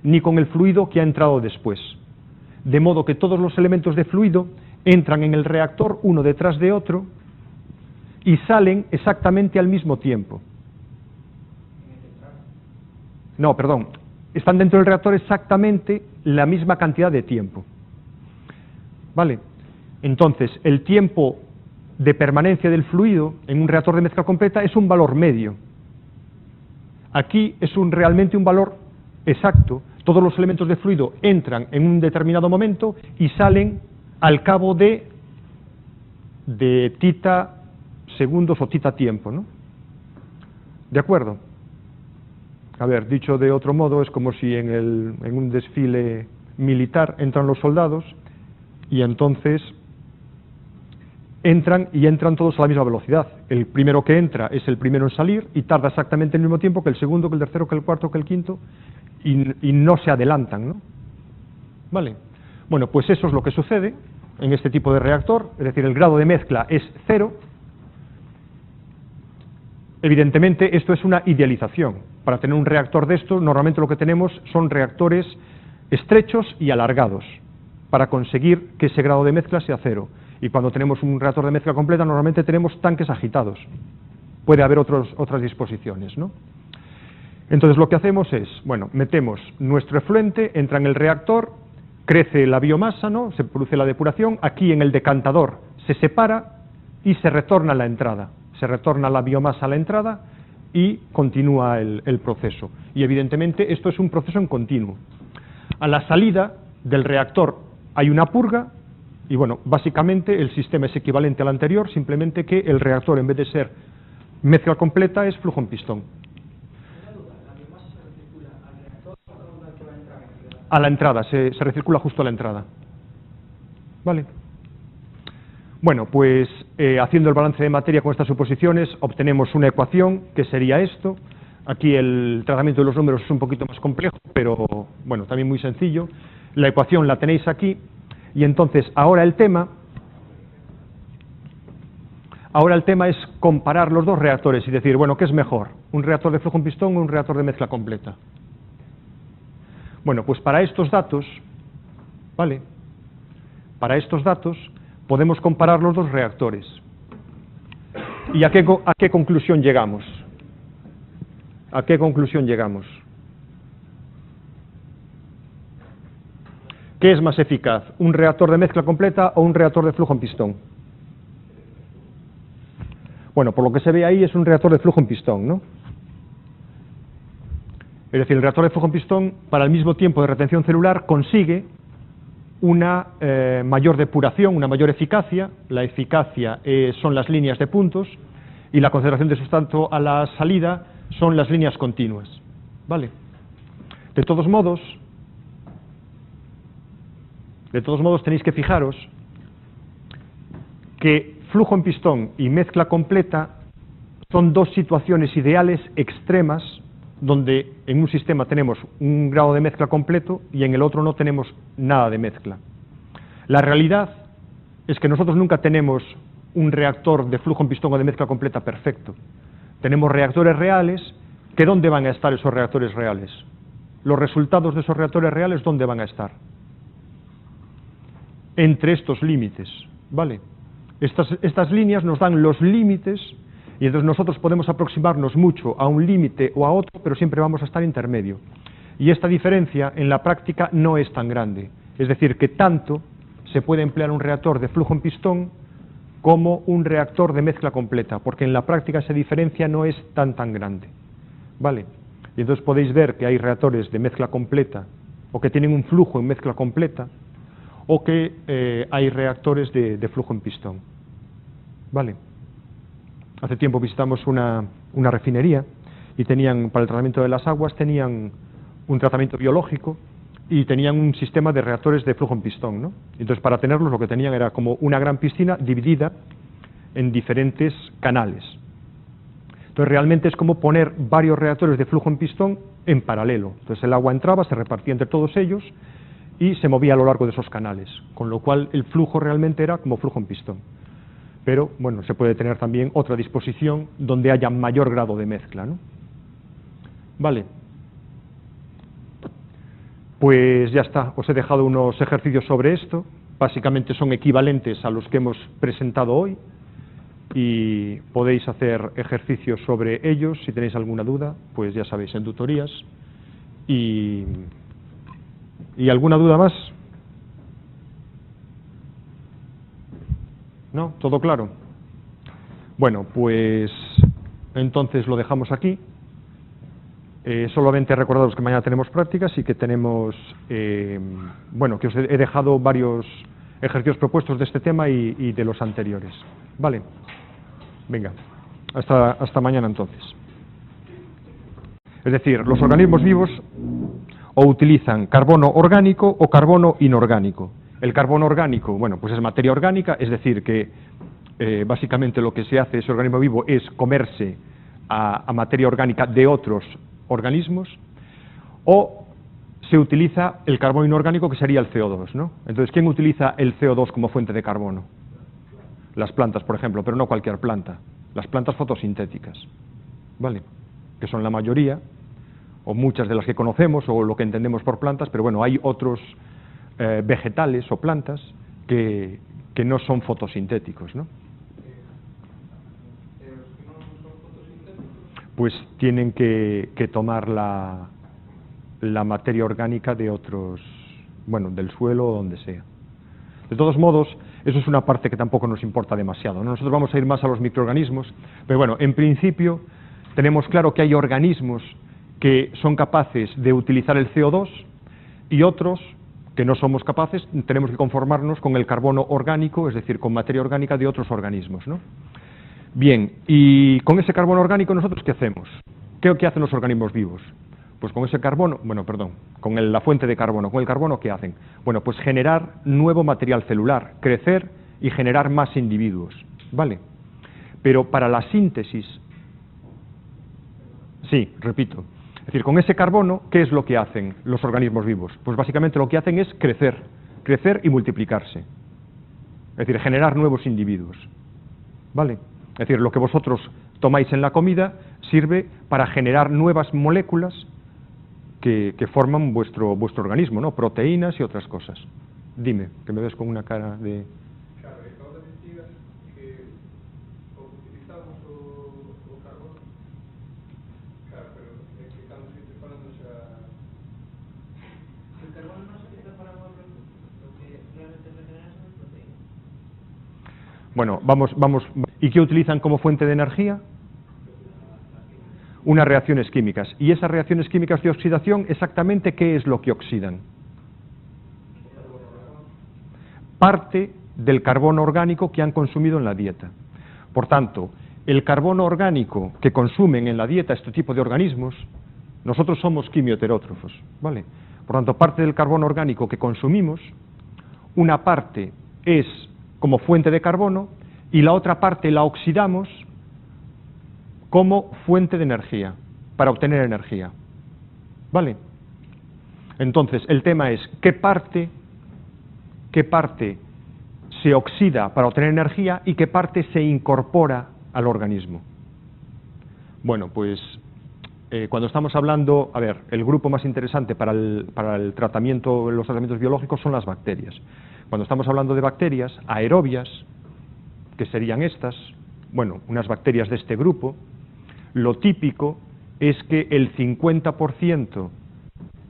ni con el fluido que ha entrado después. De modo que todos los elementos de fluido entran en el reactor uno detrás de otro y salen exactamente al mismo tiempo. No, perdón, están dentro del reactor exactamente la misma cantidad de tiempo. ¿Vale? Entonces, el tiempo de permanencia del fluido en un reactor de mezcla completa es un valor medio. Aquí es realmente un valor exacto. Todos los elementos de fluido entran en un determinado momento y salen al cabo de tita segundos o tita tiempo, ¿no? ¿De acuerdo? A ver, dicho de otro modo, es como si en un desfile militar entran los soldados y entonces entran todos a la misma velocidad. El primero que entra es el primero en salir y tarda exactamente el mismo tiempo que el segundo, que el tercero, que el cuarto, que el quinto, y no se adelantan, ¿no? ¿Vale? Bueno, pues eso es lo que sucede en este tipo de reactor, es decir, el grado de mezcla es 0. Evidentemente, esto es una idealización. Para tener un reactor de esto, normalmente lo que tenemos son reactores estrechos y alargados, para conseguir que ese grado de mezcla sea 0. Y cuando tenemos un reactor de mezcla completa, normalmente tenemos tanques agitados. Puede haber otras disposiciones, ¿no? Entonces lo que hacemos es, bueno, metemos nuestro efluente, entra en el reactor, crece la biomasa, ¿no? Se produce la depuración, aquí en el decantador se separa y se retorna a la entrada. Se retorna la biomasa a la entrada y continúa el proceso. Y evidentemente esto es un proceso en continuo. A la salida del reactor hay una purga y bueno, básicamente el sistema es equivalente al anterior, simplemente que el reactor, en vez de ser Mezcla completa es flujo en pistón. Una duda, ¿la biomasa se recircula al reactor o a la que va a entrar en el A la entrada, se recircula justo a la entrada. ¿Vale? Bueno, pues haciendo el balance de materia con estas suposiciones, obtenemos una ecuación que sería esto. Aquí el tratamiento de los números es un poquito más complejo, pero bueno, también muy sencillo. La ecuación la tenéis aquí, y entonces ahora el tema es comparar los dos reactores y decir, bueno, ¿qué es mejor? ¿Un reactor de flujo en pistón o un reactor de mezcla completa? Bueno, pues para estos datos, ¿vale? Para estos datos podemos comparar los dos reactores. ¿Y a qué conclusión llegamos? ¿A qué conclusión llegamos? ¿Qué es más eficaz? ¿Un reactor de mezcla completa o un reactor de flujo en pistón? Bueno, por lo que se ve ahí es un reactor de flujo en pistón, ¿no? Es decir, el reactor de flujo en pistón, para el mismo tiempo de retención celular, consigue una mayor depuración, una mayor eficacia. La eficacia son las líneas de puntos y la concentración de sustrato a la salida son las líneas continuas. ¿Vale? De todos modos tenéis que fijaros que flujo en pistón y mezcla completa son dos situaciones ideales extremas donde en un sistema tenemos un grado de mezcla completo y en el otro no tenemos nada de mezcla. La realidad es que nosotros nunca tenemos un reactor de flujo en pistón o de mezcla completa perfecto. Tenemos reactores reales, que ¿dónde van a estar esos reactores reales? Los resultados de esos reactores reales, ¿dónde van a estar? Entre estos límites, ¿vale? Estas líneas nos dan los límites y entonces nosotros podemos aproximarnos mucho a un límite o a otro, pero siempre vamos a estar intermedio. Y esta diferencia en la práctica no es tan grande. Es decir, que tanto se puede emplear un reactor de flujo en pistón como un reactor de mezcla completa, porque en la práctica esa diferencia no es tan grande. ¿Vale? Y entonces podéis ver que hay reactores de mezcla completa o que tienen un flujo en mezcla completa o que hay reactores de flujo en pistón. ¿Vale? Hace tiempo visitamos una refinería y tenían, para el tratamiento de las aguas, tenían un tratamiento biológico y tenían un sistema de reactores de flujo en pistón, ¿no? Entonces, para tenerlos, lo que tenían era como una gran piscina dividida en diferentes canales. Entonces, realmente es como poner varios reactores de flujo en pistón en paralelo. Entonces, el agua entraba, se repartía entre todos ellos y se movía a lo largo de esos canales, con lo cual el flujo realmente era como flujo en pistón. Pero, bueno, se puede tener también otra disposición donde haya mayor grado de mezcla, ¿no? Vale. Pues ya está, os he dejado unos ejercicios sobre esto, básicamente son equivalentes a los que hemos presentado hoy y podéis hacer ejercicios sobre ellos, si tenéis alguna duda, pues ya sabéis, en tutorías. ¿Y alguna duda más? ¿No? ¿Todo claro? Bueno, pues entonces lo dejamos aquí. Solamente recordaros que mañana tenemos prácticas y que tenemos, bueno, que os he dejado varios ejercicios propuestos de este tema y de los anteriores. Vale. Venga, hasta mañana entonces. Es decir, los organismos vivos o utilizan carbono orgánico o carbono inorgánico. El carbono orgánico, bueno, pues es materia orgánica, es decir, que básicamente lo que se hace ese organismo vivo es comerse a materia orgánica de otros organismos, o se utiliza el carbono inorgánico, que sería el CO2, ¿no? Entonces, ¿quién utiliza el CO2 como fuente de carbono? Las plantas, por ejemplo, pero no cualquier planta, las plantas fotosintéticas, ¿vale? Que son la mayoría, o muchas de las que conocemos, o lo que entendemos por plantas, pero bueno, hay otros vegetales o plantas que no son fotosintéticos, ¿no? Pues tienen que tomar la materia orgánica de otros, bueno, del suelo o donde sea. De todos modos, eso es una parte que tampoco nos importa demasiado, ¿no? Nosotros vamos a ir más a los microorganismos, pero bueno, en principio tenemos claro que hay organismos que son capaces de utilizar el CO2 y otros que no somos capaces, tenemos que conformarnos con el carbono orgánico, es decir, con materia orgánica de otros organismos, ¿no? Bien, y con ese carbono orgánico nosotros ¿qué hacemos? ¿Qué hacen los organismos vivos? Pues con ese carbono, con la fuente de carbono, con el carbono ¿qué hacen? Bueno, pues generar nuevo material celular, crecer y generar más individuos, ¿vale? Pero para la síntesis, sí, repito, es decir, con ese carbono, ¿qué es lo que hacen los organismos vivos? Pues básicamente lo que hacen es crecer y multiplicarse, es decir, generar nuevos individuos, ¿vale? Es decir, lo que vosotros tomáis en la comida sirve para generar nuevas moléculas que forman vuestro organismo, ¿no? Proteínas y otras cosas. Dime, que me ves con una cara de... Claro, acabo de decir que utilizamos o carbono. Claro, pero é que cando se está falando xa... El carbono no se utiliza para mover lo que realmente regenera son las proteínas. Bueno, vamos. ¿Y qué utilizan como fuente de energía? Unas reacciones químicas. ¿Y esas reacciones químicas de oxidación, exactamente qué es lo que oxidan? Parte del carbono orgánico que han consumido en la dieta. Por tanto, el carbono orgánico que consumen en la dieta este tipo de organismos, nosotros somos quimioterótrofos, ¿vale? Por tanto, parte del carbono orgánico que consumimos, una parte es como fuente de carbono y la otra parte la oxidamos como fuente de energía, para obtener energía, ¿vale? Entonces, el tema es qué parte se oxida para obtener energía y qué parte se incorpora al organismo. Bueno, pues cuando estamos hablando, a ver, el grupo más interesante para el tratamiento, los tratamientos biológicos son las bacterias. Cuando estamos hablando de bacterias aerobias, que serían estas, bueno, unas bacterias de este grupo, lo típico es que el 50%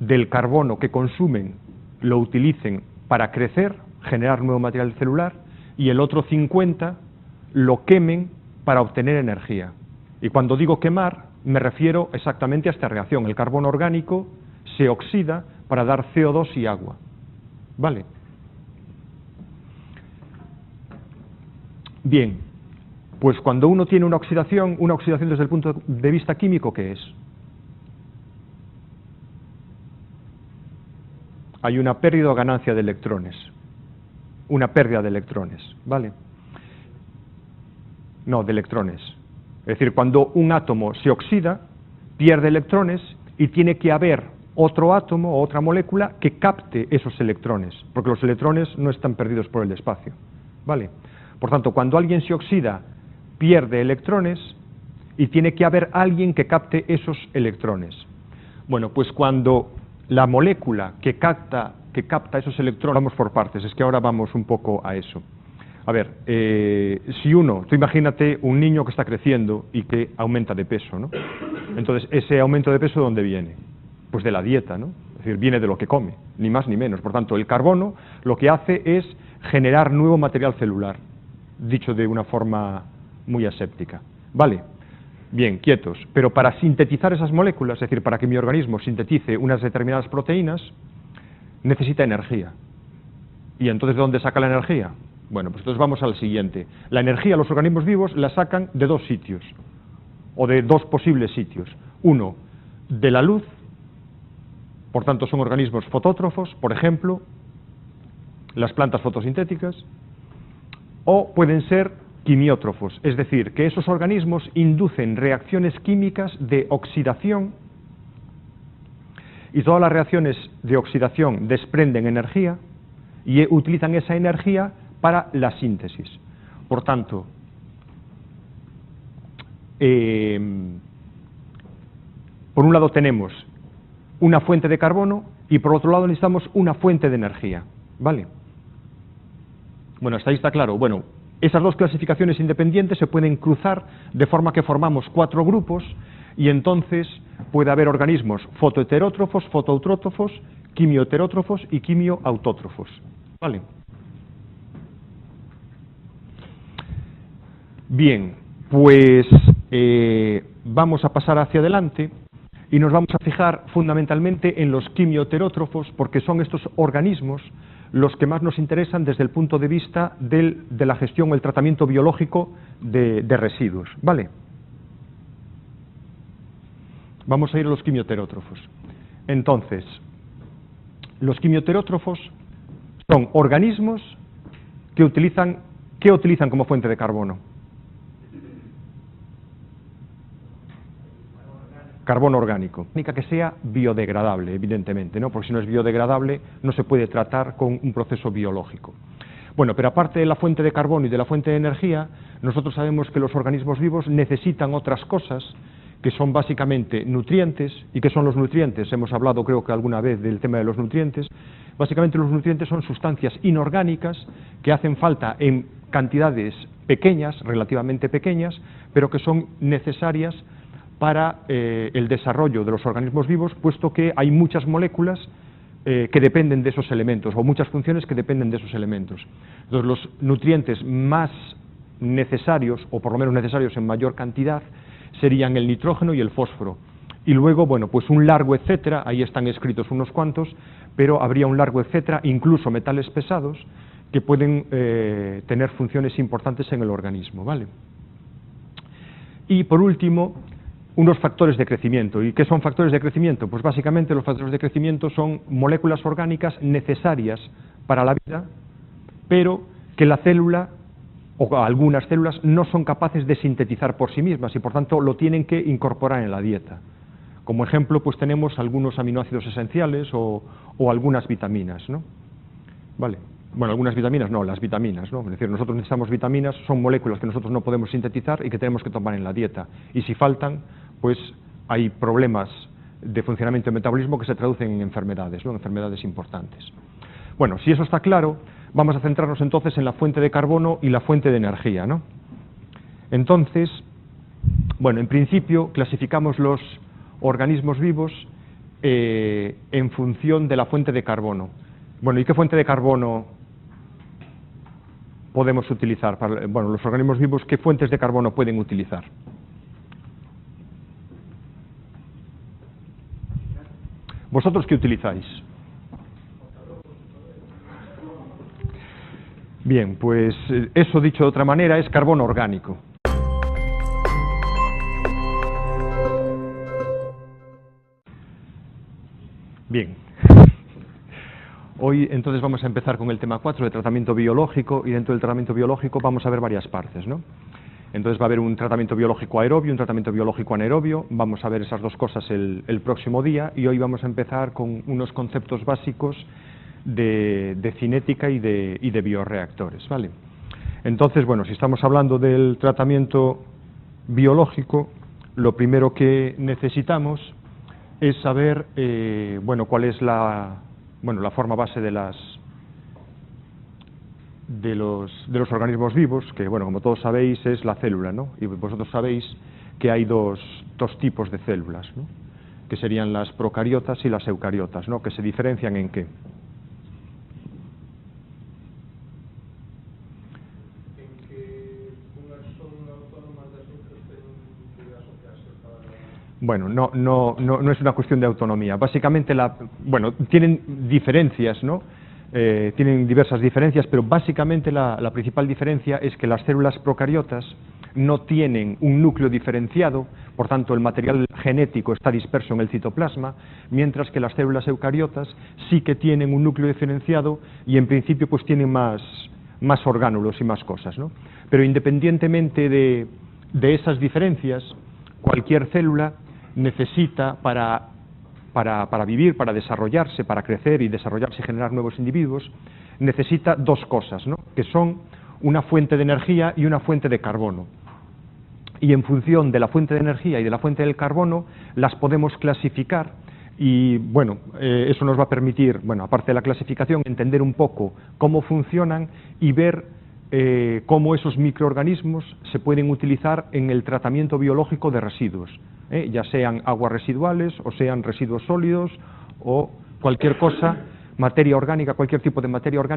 del carbono que consumen lo utilicen para crecer, generar nuevo material celular, y el otro 50% lo quemen para obtener energía. Y cuando digo quemar, me refiero exactamente a esta reacción. El carbono orgánico se oxida para dar CO2 y agua. ¿Vale? Bien, pues cuando uno tiene una oxidación desde el punto de vista químico, ¿qué es? Hay una pérdida o ganancia de electrones. Una pérdida de electrones, ¿vale? No, de electrones. Es decir, cuando un átomo se oxida, pierde electrones y tiene que haber otro átomo o otra molécula que capte esos electrones, porque los electrones no están perdidos por el espacio, ¿vale? Por tanto, cuando alguien se oxida, pierde electrones y tiene que haber alguien que capte esos electrones. Bueno, pues cuando la molécula que capta esos electrones, vamos por partes, es que ahora vamos un poco a eso. A ver, tú imagínate un niño que está creciendo y que aumenta de peso, ¿no? Entonces, ese aumento de peso, ¿de dónde viene? Pues de la dieta, ¿no? Es decir, viene de lo que come, ni más ni menos. Por tanto, el carbono lo que hace es generar nuevo material celular, dicho de una forma muy aséptica. ¿Vale? Bien, quietos. Pero para sintetizar esas moléculas, es decir, para que mi organismo sintetice unas determinadas proteínas, necesita energía. ¿Y entonces de dónde saca la energía? Bueno, pues entonces vamos al siguiente. La energía los organismos vivos la sacan de dos sitios, o de dos posibles sitios. Uno, de la luz, por tanto son organismos fotótrofos, por ejemplo, las plantas fotosintéticas, o pueden ser quimiótrofos, es decir, que esos organismos inducen reacciones químicas de oxidación y todas las reacciones de oxidación desprenden energía y utilizan esa energía para la síntesis. Por tanto, por un lado tenemos una fuente de carbono y por otro lado necesitamos una fuente de energía, ¿vale? Bueno, hasta ahí está claro. Bueno, esas dos clasificaciones independientes se pueden cruzar de forma que formamos 4 grupos y entonces puede haber organismos fotoheterótrofos, fotoautrótrofos, quimioheterótrofos y quimioautótrofos, ¿vale? Bien, pues vamos a pasar hacia adelante y nos vamos a fijar fundamentalmente en los quimioheterótrofos porque son estos organismos los que más nos interesan desde el punto de vista de la gestión o el tratamiento biológico de residuos, ¿vale? Vamos a ir a los quimioterótrofos. Entonces, los quimioterótrofos son organismos que utilizan como fuente de carbono. Carbono orgánico, que sea biodegradable, evidentemente, ¿no? Porque si no es biodegradable no se puede tratar con un proceso biológico. Bueno, pero aparte de la fuente de carbono y de la fuente de energía, nosotros sabemos que los organismos vivos necesitan otras cosas que son básicamente nutrientes. ¿Y qué son los nutrientes? Hemos hablado, creo que alguna vez, del tema de los nutrientes. Básicamente los nutrientes son sustancias inorgánicas que hacen falta en cantidades pequeñas, relativamente pequeñas, pero que son necesarias para el desarrollo de los organismos vivos, puesto que hay muchas moléculas que dependen de esos elementos, o muchas funciones que dependen de esos elementos. Entonces, los nutrientes más necesarios, o por lo menos necesarios en mayor cantidad, serían el nitrógeno y el fósforo. Y luego, bueno, pues un largo etcétera, ahí están escritos unos cuantos, pero habría un largo etcétera, incluso metales pesados, que pueden tener funciones importantes en el organismo, ¿vale? Y por último, unos factores de crecimiento. ¿Y qué son factores de crecimiento? Pues básicamente los factores de crecimiento son moléculas orgánicas necesarias para la vida, pero que la célula o algunas células no son capaces de sintetizar por sí mismas y por tanto lo tienen que incorporar en la dieta. Como ejemplo, pues tenemos algunos aminoácidos esenciales o algunas vitaminas, ¿no? Vale. Bueno, algunas vitaminas no, las vitaminas, ¿no? Es decir, nosotros necesitamos vitaminas, son moléculas que nosotros no podemos sintetizar y que tenemos que tomar en la dieta. Y si faltan, pues hay problemas de funcionamiento y metabolismo que se traducen en enfermedades, ¿no? En enfermedades importantes. Bueno, si eso está claro, vamos a centrarnos entonces en la fuente de carbono y la fuente de energía, ¿no? Entonces, bueno, en principio clasificamos los organismos vivos en función de la fuente de carbono. Bueno, ¿y qué fuente de carbono podemos utilizar? Bueno, los organismos vivos, ¿qué fuentes de carbono pueden utilizar? ¿Vosotros qué utilizáis? Bien, pues eso dicho de otra manera es carbono orgánico. Bien. Hoy entonces vamos a empezar con el tema 4 de tratamiento biológico, y dentro del tratamiento biológico vamos a ver varias partes, ¿no? Entonces va a haber un tratamiento biológico aerobio, un tratamiento biológico anaerobio, vamos a ver esas dos cosas el próximo día, y hoy vamos a empezar con unos conceptos básicos de cinética y de bioreactores, ¿vale? Entonces, bueno, si estamos hablando del tratamiento biológico, lo primero que necesitamos es saber, bueno, cuál es la forma base de los organismos vivos, que, bueno, como todos sabéis, es la célula, ¿no? Y vosotros sabéis que hay dos tipos de células, ¿no? Que serían las procariotas y las eucariotas, ¿no? Que se diferencian ¿en qué? En que unas son autónomas das outras teñen que asociarse para... Bueno, no es una cuestión de autonomía. Básicamente, bueno, tienen diferencias, ¿no? Tienen diversas diferencias, pero básicamente la principal diferencia es que las células procariotas no tienen un núcleo diferenciado, por tanto el material genético está disperso en el citoplasma, mientras que las células eucariotas sí que tienen un núcleo diferenciado y en principio pues tienen más orgánulos y más cosas, ¿no? Pero independientemente de esas diferencias, cualquier célula necesita para vivir, para desarrollarse, para crecer y desarrollarse y generar nuevos individuos, necesita dos cosas, ¿no? Que son una fuente de energía y una fuente de carbono. Y en función de la fuente de energía y de la fuente del carbono, las podemos clasificar y, bueno, eso nos va a permitir, bueno, aparte de la clasificación, entender un poco cómo funcionan y ver cómo esos microorganismos se pueden utilizar en el tratamiento biológico de residuos, ya sean aguas residuales o sean residuos sólidos o cualquier cosa, materia orgánica, cualquier tipo de materia orgánica